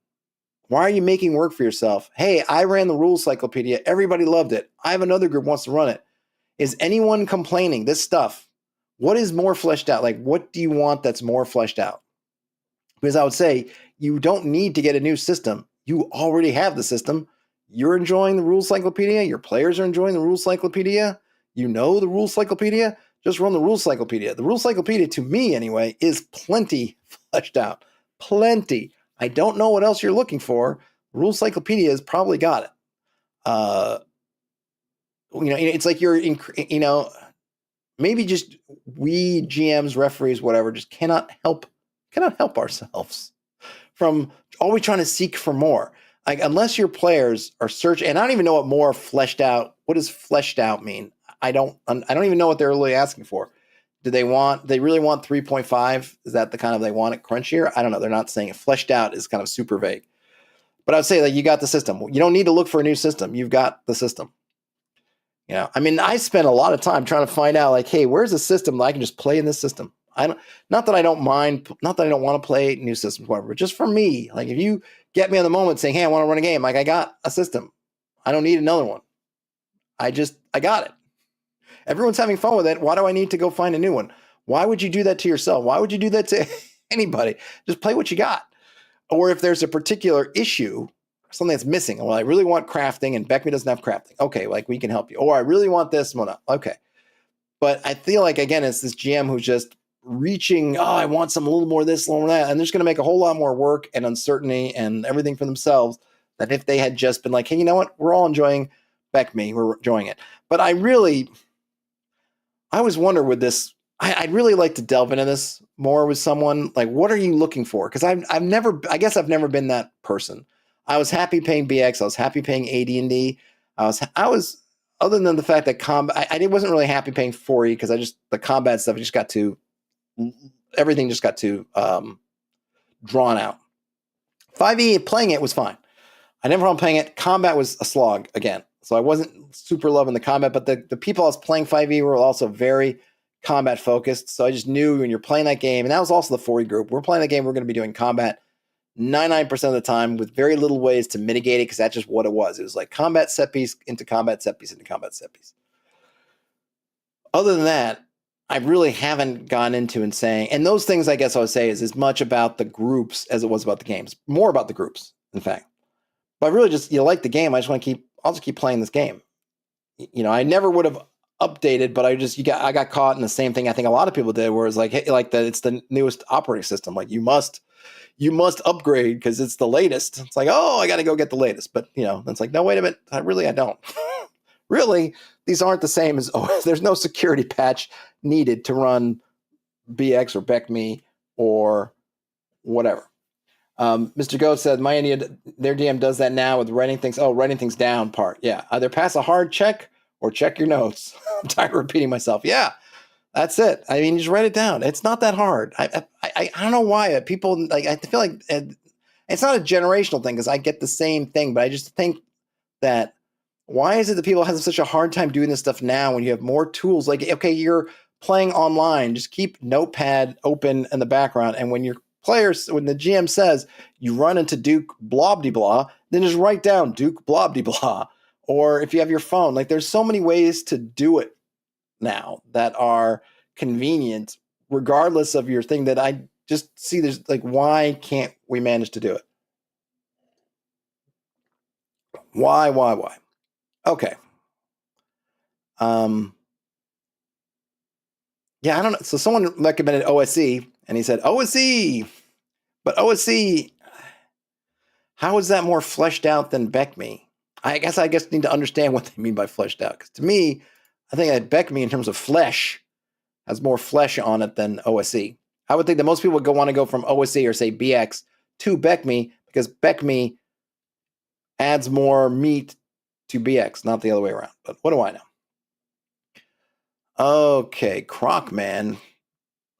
why are you making work for yourself? Hey, I ran the rules cyclopedia. Everybody loved it. I have another group wants to run it. Is anyone complaining? This stuff, what is more fleshed out? Like, what do you want that's more fleshed out? Because I would say you don't need to get a new system. You already have the system. You're enjoying the rules cyclopedia. Your players are enjoying the rules cyclopedia. You know the rules cyclopedia. Just run the rules cyclopedia. The rules cyclopedia, to me anyway, is plenty fleshed out. Plenty. I don't know what else you're looking for. The rules cyclopedia has probably got it. It's like maybe just we GMs, referees, whatever, just cannot help ourselves from always trying to seek for more. Like, unless your players are searching, and I don't even know what more fleshed out. What does fleshed out mean? I don't even know what they're really asking for. Do they really want 3.5? Is that the kind of they want it crunchier? I don't know. They're not saying it. Fleshed out is kind of super vague. But I'd say, like, you got the system. You don't need to look for a new system. You've got the system. You know, I mean, I spent a lot of time trying to find out, like, hey, where's a system that I can just play in this system? Not that I don't mind, not that I don't want to play new systems, whatever, but just for me, like, if you get me on the moment saying, hey, I want to run a game, like, I got a system. I don't need another one. I got it. Everyone's having fun with it. Why do I need to go find a new one? Why would you do that to yourself? Why would you do that to anybody? Just play what you got. Or if there's a particular issue, something that's missing, well, I really want crafting and Beckman doesn't have crafting. Okay, like, we can help you. Or I really want this one. Okay. But I feel like, again, it's this GM who's just reaching, oh, I want some a little more of this, a little more of that. And they're just going to make a whole lot more work and uncertainty and everything for themselves than if they had just been like, hey, you know what? We're all enjoying Beckme. We're enjoying it. But I always wonder with this, I'd really like to delve into this more with someone. Like, what are you looking for? Because I guess I've never been that person. I was happy paying BX. I was happy paying AD&D. I was, other than the fact that combat, I wasn't really happy paying 4E because the combat stuff just got too, everything just got too drawn out. 5E, playing it was fine. I never had playing it. Combat was a slog again. So I wasn't super loving the combat, but the people I was playing 5E were also very combat focused. So I just knew when you're playing that game, and that was also the 4E group, we're playing that game, we're going to be doing combat 99% of the time with very little ways to mitigate it because that's just what it was. It was like combat set piece into combat set piece into combat set piece. Other than that, I really haven't gone into and saying, and those things I guess I would say is as much about the groups as it was about the games. More about the groups, in fact. But I really just, you like the game, I'll just keep playing this game. You know, I never would have updated, but I got caught in the same thing I think a lot of people did, where it's like, hey, like it's the newest operating system. Like, you must upgrade because it's the latest. It's like, oh, I got to go get the latest. But, you know, it's like, no, wait a minute. I don't. Really, these aren't the same as, there's no security patch needed to run BX or BECME or whatever. Mr. Goat said, their DM does that now with writing things down part. Yeah, either pass a hard check or check your notes. I'm tired of repeating myself. Yeah, that's it. I mean, just write it down. It's not that hard. I don't know why people, like, I feel like it's not a generational thing because I get the same thing, but I just think that why is it that people have such a hard time doing this stuff now when you have more tools? Like, okay, you're playing online, just keep Notepad open in the background, and when the GM says you run into Duke Blobdy-Blah, then just write down Duke Blobdy-Blah. Or if you have your phone, like, there's so many ways to do it now that are convenient, regardless of your thing, that I just see there's like, why can't we manage to do it? Why? Okay. Yeah, I don't know. So someone recommended OSE, and he said, OSE, but OSE, how is that more fleshed out than BECME? I guess need to understand what they mean by fleshed out. Because to me, I think that BECME in terms of flesh has more flesh on it than OSE. I would think that most people would want to go from OSE or say BX to BECME because BECME adds more meat to BX, not the other way around. But what do I know? Okay, Crocman.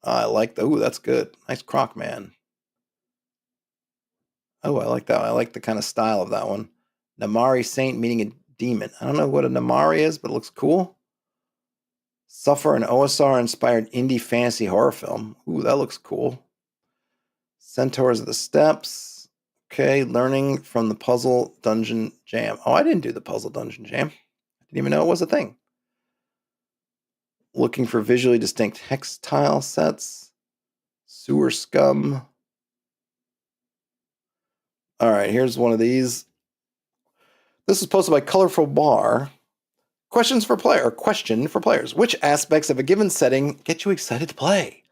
I like that. Ooh, that's good. Nice Crocman. Oh, I like that. I like the kind of style of that one. Namari Saint meeting a demon. I don't know what a Namari is, but it looks cool. Suffer, an OSR-inspired indie fantasy horror film. Ooh, that looks cool. Centaurs of the Steppes. Okay, learning from the Puzzle Dungeon Jam. Oh, I didn't do the Puzzle Dungeon Jam. I didn't even know it was a thing. Looking for visually distinct hex tile sets. Sewer Scum. All right, here's one of these. This is posted by Colorful Bar. Question for players. Which aspects of a given setting get you excited to play?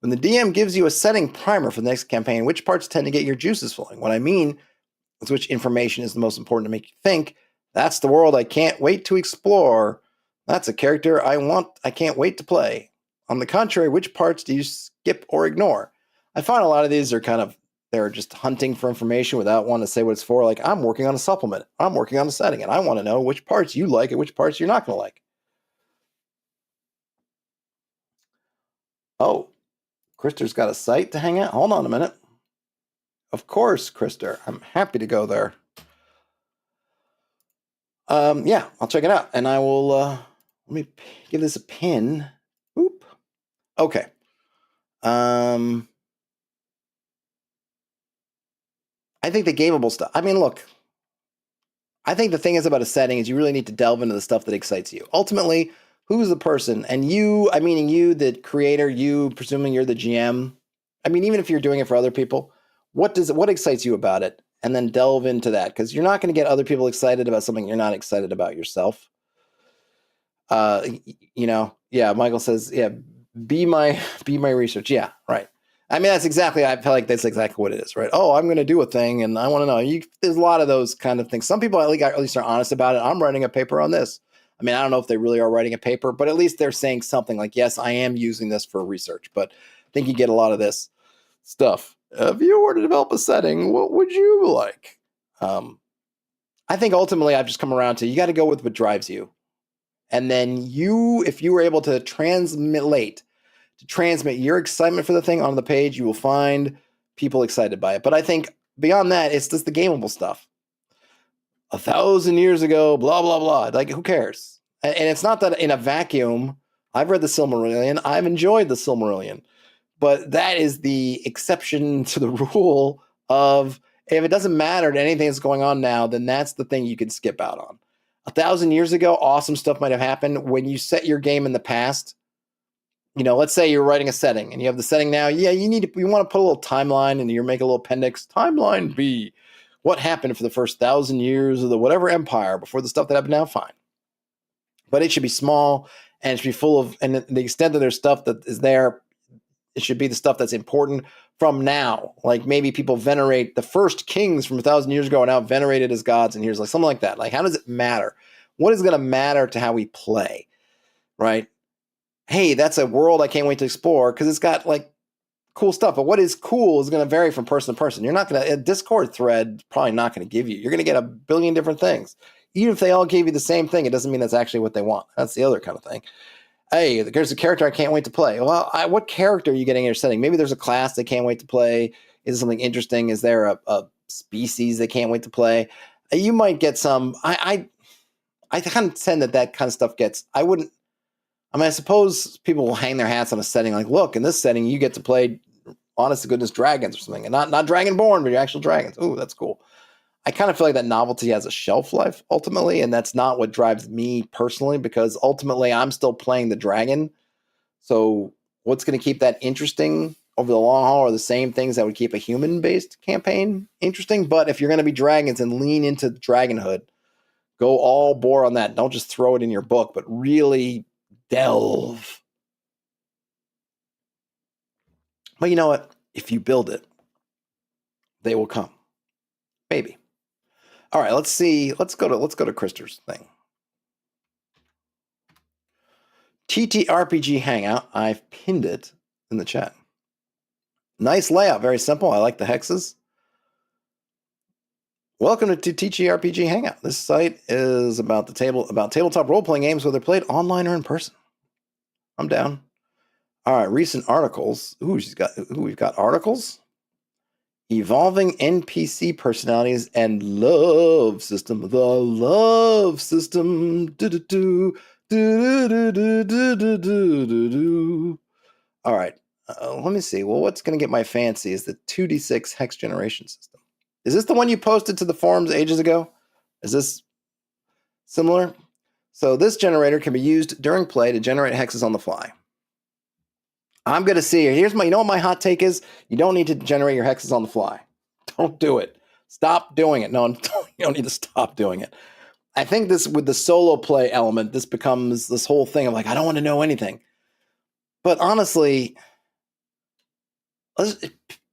When the DM gives you a setting primer for the next campaign, which parts tend to get your juices flowing? What I mean is which information is the most important to make you think, that's the world I can't wait to explore. That's a character I can't wait to play. On the contrary, which parts do you skip or ignore? I find a lot of these are they're just hunting for information without wanting to say what it's for. Like, I'm working on a supplement. I'm working on a setting, and I want to know which parts you like and which parts you're not going to like. Oh, Krister's got a site to hang out. Hold on a minute. Of course, Krister. I'm happy to go there. Yeah, I'll check it out, and I will. Let me give this a pin. Oop. Okay. I think the gameable stuff. I mean, look. I think the thing is about a setting is you really need to delve into the stuff that excites you. Ultimately, who's the person? And you, I meaning you, the creator, you, presuming you're the GM. I mean, even if you're doing it for other people, what excites you about it? And then delve into that, because you're not going to get other people excited about something you're not excited about yourself. Yeah, Michael says, yeah, be my research. Yeah, right. I mean, I feel like that's exactly what it is, right? Oh, I'm going to do a thing and I want to know. There's a lot of those kind of things. Some people at least are honest about it. I'm writing a paper on this. I mean, I don't know if they really are writing a paper, but at least they're saying something like, yes, I am using this for research. But I think you get a lot of this stuff. If you were to develop a setting, what would you like? I think ultimately I've just come around to, you got to go with what drives you. And then if you were able to transmit your excitement for the thing on the page, you will find people excited by it. But I think beyond that, it's just the gameable stuff. 1,000 years ago, blah, blah, blah. Like, who cares? And it's not that in a vacuum. I've read the Silmarillion. I've enjoyed the Silmarillion. But that is the exception to the rule of, if it doesn't matter to anything that's going on now, then that's the thing you can skip out on. 1,000 years ago, awesome stuff might have happened. When you set your game in the past, let's say you're writing a setting and you have the setting now. Yeah, you want to put a little timeline and you're making a little appendix. Timeline B. What happened for the first 1,000 years of the whatever empire before the stuff that happened now? Fine. But it should be small and it should be full of, and the extent that there's stuff that is there, it should be the stuff that's important from now. Like maybe people venerate the first kings from 1,000 years ago are now venerated as gods. And here's like something like that. Like, how does it matter? What is going to matter to how we play? Right? Hey, that's a world I can't wait to explore because it's got like cool stuff. But what is cool is going to vary from person to person. You're not going to, a Discord thread probably not going to give you. You're going to get a billion different things. Even if they all gave you the same thing, it doesn't mean that's actually what they want. That's the other kind of thing. Hey, there's a character I can't wait to play. Well, what character are you getting in your setting? Maybe there's a class they can't wait to play. Is there something interesting? Is there a species they can't wait to play? You might get some. I kind of tend that kind of stuff gets. I wouldn't. I mean, I suppose people will hang their hats on a setting like, look, in this setting, you get to play honest to goodness dragons or something, and not Dragonborn, but your actual dragons. Ooh, that's cool. I kind of feel like that novelty has a shelf life ultimately, and that's not what drives me personally, because ultimately I'm still playing the dragon. So what's going to keep that interesting over the long haul are the same things that would keep a human-based campaign interesting. But if you're going to be dragons and lean into dragonhood, go all bore on that. Don't just throw it in your book, but really delve. But you know what? If you build it, they will come. Maybe. All right, let's see. Let's go to Krister's thing. TTRPG Hangout. I've pinned it in the chat. Nice layout, very simple. I like the hexes. Welcome to TTRPG Hangout. This site is about tabletop role-playing games, whether played online or in person. I'm down. All right, recent articles. We've got articles. Evolving NPC personalities and love system. The love system. All right. Let me see. Well, what's going to get my fancy is the 2d6 hex generation system. Is this the one you posted to the forums ages ago? Is this similar? So this generator can be used during play to generate hexes on the fly. I'm going to see. Here's you know what my hot take is? You don't need to generate your hexes on the fly. Don't do it. Stop doing it. No, you don't need to stop doing it. I think this, with the solo play element, this becomes this whole thing of like, I don't want to know anything. But honestly,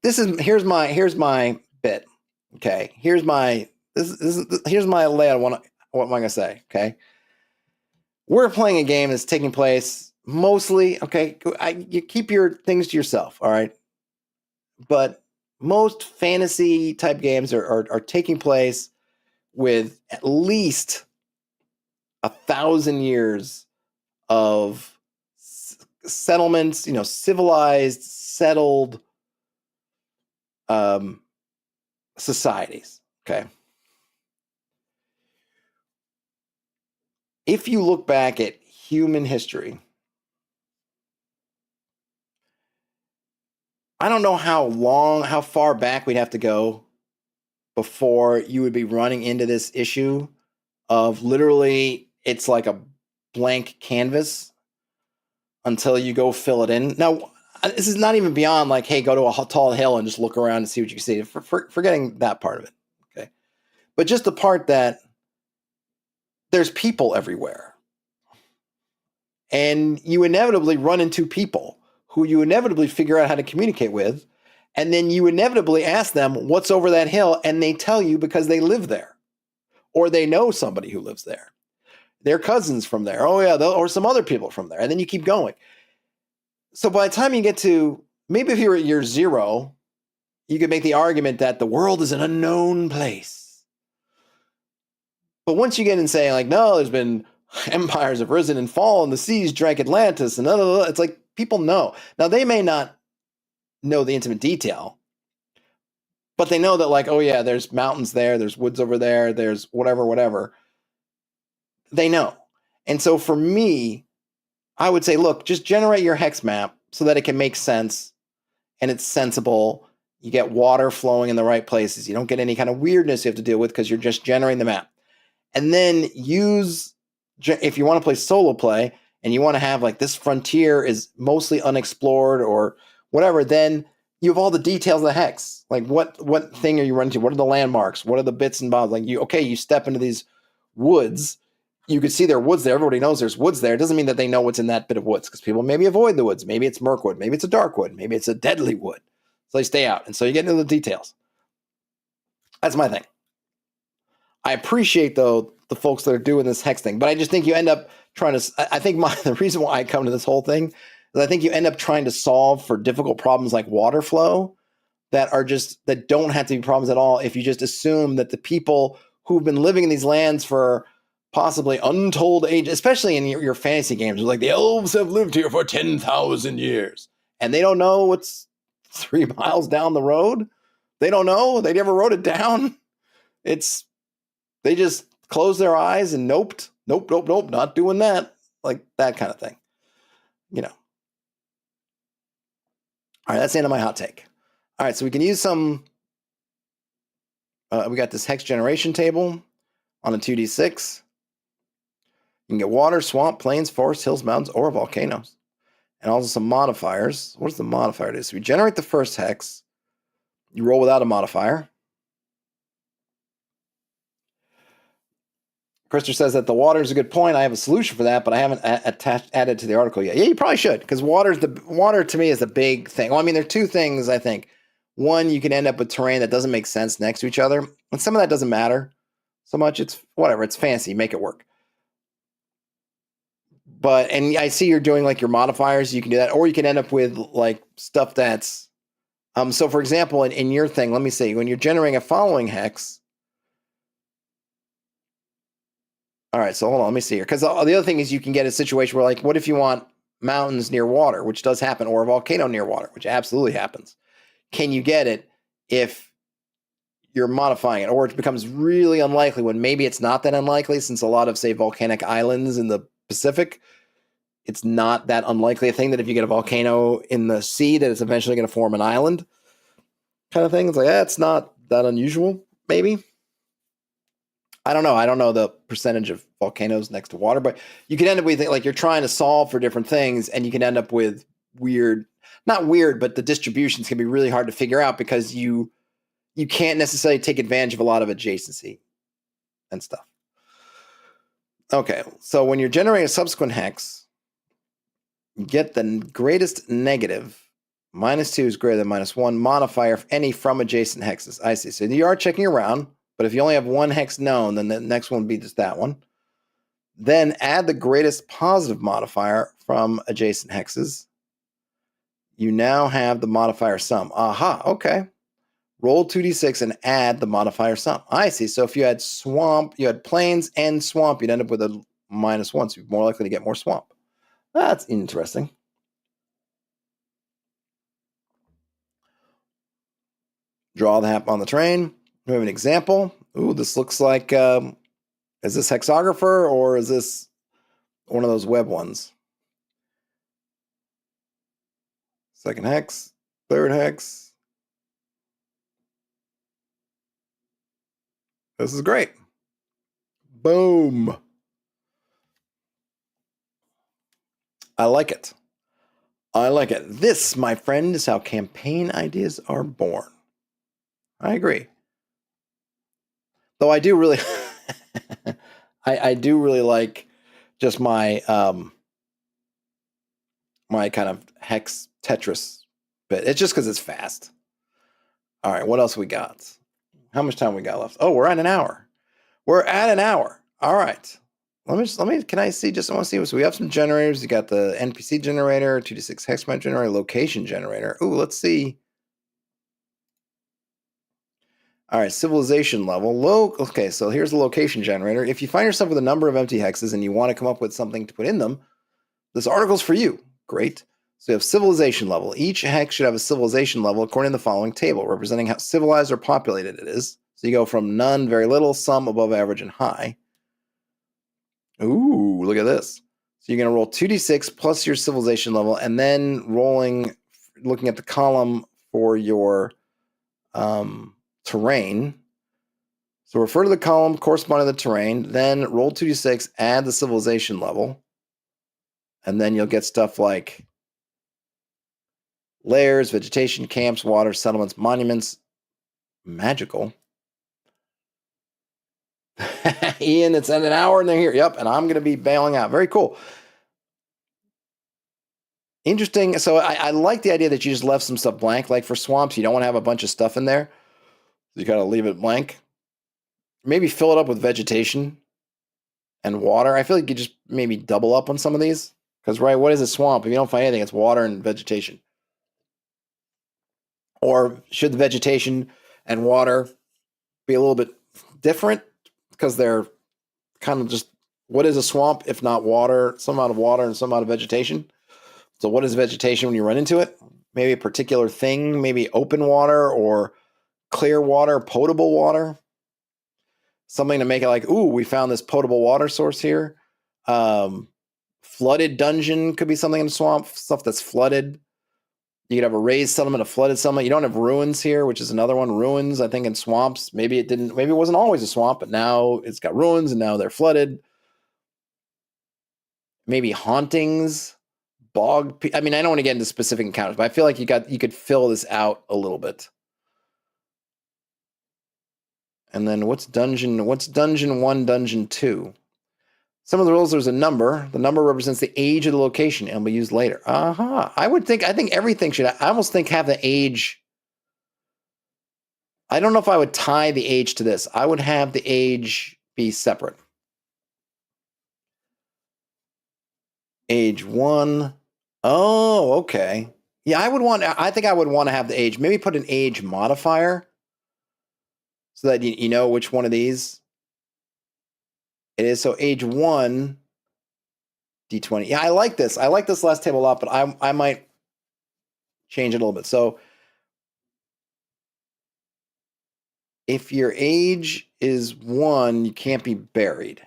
here's my bit. Okay, here's my layout. What am I going to say? Okay, we're playing a game that's taking place mostly. Okay, you keep your things to yourself. All right, but most fantasy type games are taking place with at least 1,000 years of settlements, civilized, settled societies. Okay. if you look back at human history, I don't know how far back we'd have to go before you would be running into this issue of literally it's like a blank canvas until you go fill it in. Now, this is not even beyond like, hey, go to a tall hill and just look around and see what you can see. Forgetting that part of it, okay? But just the part that there's people everywhere. And you inevitably run into people who you inevitably figure out how to communicate with. And then you inevitably ask them what's over that hill, and they tell you because they live there. Or they know somebody who lives there. Their cousins from there. Oh, yeah, or some other people from there. And then you keep going. So by the time you get to, maybe if you're at year 0, you could make the argument that the world is an unknown place. But once you get in saying, like, no, there's been empires have risen and fallen, the seas drank Atlantis, and it's like people know. Now, they may not know the intimate detail, but they know that, like, oh, yeah, there's mountains there, there's woods over there, there's whatever. They know. And so for me, I would say, look, just generate your hex map so that it can make sense and it's sensible. You get water flowing in the right places. You don't get any kind of weirdness you have to deal with because you're just generating the map. And then if you want to play solo play and you want to have like this frontier is mostly unexplored or whatever, then you have all the details of the hex. Like what thing are you running to? What are the landmarks? What are the bits and bobs? Like you step into these woods. You can see there are woods there. Everybody knows there's woods there. It doesn't mean that they know what's in that bit of woods because people maybe avoid the woods. Maybe it's Mirkwood. Maybe it's a dark wood. Maybe it's a deadly wood. So they stay out. And so you get into the details. That's my thing. I appreciate, though, the folks that are doing this hex thing, but I just think you end up trying to, I think the reason why I come to this whole thing is I think you end up trying to solve for difficult problems like water flow that don't have to be problems at all if you just assume that the people who've been living in these lands for possibly untold age, especially in your fantasy games, like the elves have lived here for 10,000 years and they don't know what's 3 miles down the road. They don't know. They never wrote it down. They just closed their eyes and nope, not doing that. Like that kind of thing. All right, that's the end of my hot take. All right, so we can use some, we got this hex generation table on a 2d6. You can get water, swamp, plains, forest, hills, mountains, or volcanoes. And also some modifiers. What does the modifier do? So we generate the first hex. You roll without a modifier. Krister says that the water is a good point. I have a solution for that, but I haven't added to the article yet. Yeah, you probably should, because water to me is the big thing. Well, I mean, there are two things, I think. One, you can end up with terrain that doesn't make sense next to each other. And some of that doesn't matter so much. It's whatever. It's fancy. Make it work. And I see you're doing like your modifiers. You can do that. Or you can end up with like stuff that's... so, for example, in your thing, let me see. When you're generating a following hex... All right, so hold on, let me see here. Because the other thing is you can get a situation where, like, what if you want mountains near water, which does happen, or a volcano near water, which absolutely happens. Can you get it if you're modifying it? Or it becomes really unlikely when maybe it's not that unlikely, since a lot of, say, volcanic islands in the Pacific, it's not that unlikely a thing that if you get a volcano in the sea that it's eventually going to form an island kind of thing. It's like, it's not that unusual, maybe. I don't know. I don't know the percentage of volcanoes next to water, but you can end up with, like, you're trying to solve for different things, and you can end up with not weird, but the distributions can be really hard to figure out because you can't necessarily take advantage of a lot of adjacency and stuff. Okay, so when you're generating a subsequent hex, you get the greatest negative. -2 is greater than -1 modifier, if any, from adjacent hexes. I see. So you are checking around. But if you only have one hex known, then the next one would be just that one. Then add the greatest positive modifier from adjacent hexes. You now have the modifier sum. Aha, okay. Roll 2d6 and add the modifier sum. I see. So if you had swamp, you had plains and swamp, you'd end up with a -1, so you're more likely to get more swamp. That's interesting. Draw the map on the terrain. We have an example. Ooh, this looks like, is this hexographer or is this One of those web ones. Second hex, third hex. This is great. Boom. I like it. I like it. This, my friend, is how campaign ideas are born. I agree. Though I do really, I do really like just my my kind of hex Tetris bit. It's just because it's fast. All right, what else we got? How much time we got left? Oh, we're at an hour. We're at an hour. All right. Let me. Can I see? Just I want to see. So we have some generators. You got the NPC generator, 2d6 hex map generator, location generator. Ooh, let's see. All right, civilization level. Okay, so here's the location generator. If you find yourself with a number of empty hexes and you want to come up with something to put in them, this article's for you. Great. So you have civilization level. Each hex should have a civilization level according to the following table, representing how civilized or populated it is. So you go from none, very little, some, above average, and high. Ooh, look at this. So you're going to roll 2d6 plus your civilization level, and then looking at the column for your terrain. So refer to the column corresponding to the terrain, then roll 2d6, add the civilization level, and then you'll get stuff like layers, vegetation, camps, water, settlements, monuments, magical. Ian, it's in an hour and they're here. Yep, and I'm going to be bailing out. Very cool. Interesting. So I like the idea that you just left some stuff blank. Like for swamps, you don't want to have a bunch of stuff in there. You got to leave it blank. Maybe fill it up with vegetation and water. I feel like you just maybe double up on some of these. Because, right, what is a swamp? If you don't find anything, it's water and vegetation. Or should the vegetation and water be a little bit different? Because they're kind of just, what is a swamp if not water, some amount of water and some amount of vegetation? So what is vegetation when you run into it? Maybe a particular thing, maybe open water or clear water, potable water. Something to make it like, ooh, we found this potable water source here. Flooded dungeon could be something in the swamp, stuff that's flooded. You could have a raised settlement, a flooded settlement. You don't have ruins here, which is another one. Ruins, I think, in swamps. Maybe it wasn't always a swamp, but now it's got ruins and now they're flooded. Maybe hauntings, bog. I mean, I don't want to get into specific encounters, but I feel like you could fill this out a little bit. And then what's dungeon 1, dungeon 2? Some of the rules, there's a number. The number represents the age of the location and will be used later. I think everything should, I almost think have the age. I don't know if I would tie the age to this. I would have the age be separate. Age 1. Oh, okay. Yeah, I think I would want to have the age. Maybe put an age modifier so that you know which one of these it is. So age 1, D20. Yeah, I like this. I like this last table a lot, but I might change it a little bit. So if your age is 1, you can't be buried.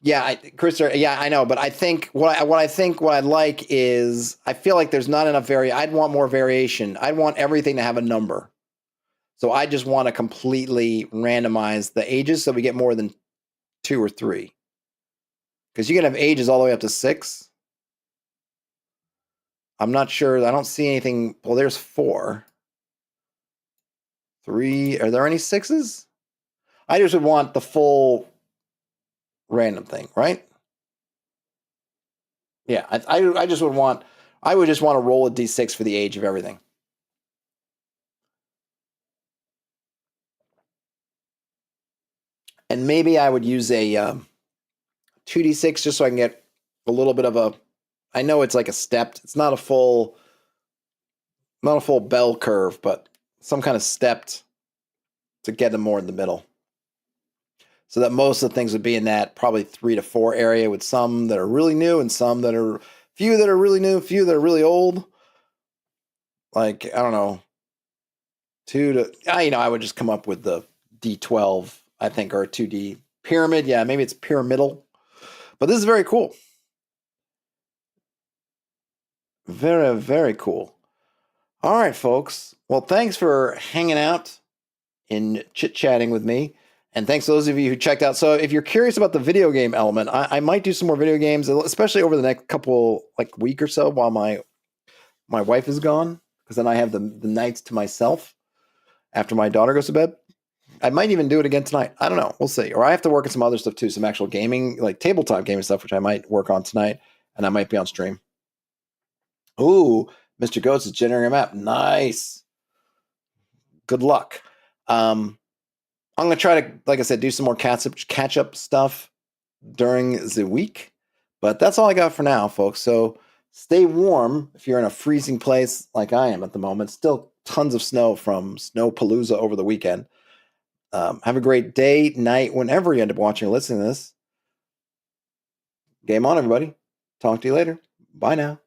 Yeah, Chris. Yeah, I know, but I think what I'd like is I feel like there's not enough I'd want more variation. I'd want everything to have a number. So I just want to completely randomize the ages so we get more than 2 or 3. Because you can have ages all the way up to 6. I'm not sure. I don't see anything. Well, there's 4. 3. Are there any 6s? I just would want the full random thing, right? Yeah, I would just want to roll a d6 for the age of everything. And maybe I would use a 2d6 just so I can get a little bit of a, I know it's like a stepped, it's not a full bell curve, but some kind of stepped to get them more in the middle. So that most of the things would be in that probably 3 to 4 area, with some that are really new and some that are, few that are really new, few that are really old. Like, I don't know, I would just come up with the D12 I think, or a 2D pyramid. Yeah, maybe it's pyramidal. But this is very cool. Very, very cool. All right, folks. Well, thanks for hanging out and chit-chatting with me. And thanks to those of you who checked out. So if you're curious about the video game element, I might do some more video games, especially over the next couple, like, week or so while my wife is gone, because then I have the nights to myself after my daughter goes to bed. I might even do it again tonight. I don't know. We'll see. Or I have to work on some other stuff too, some actual gaming, like tabletop gaming stuff, which I might work on tonight, and I might be on stream. Ooh, Mr. Goats is generating a map. Nice. Good luck. I'm going to try to, like I said, do some more catch up stuff during the week. But that's all I got for now, folks. So stay warm if you're in a freezing place like I am at the moment. Still tons of snow from Snowpalooza over the weekend. Have a great day, night, whenever you end up watching or listening to this. Game on, everybody. Talk to you later. Bye now.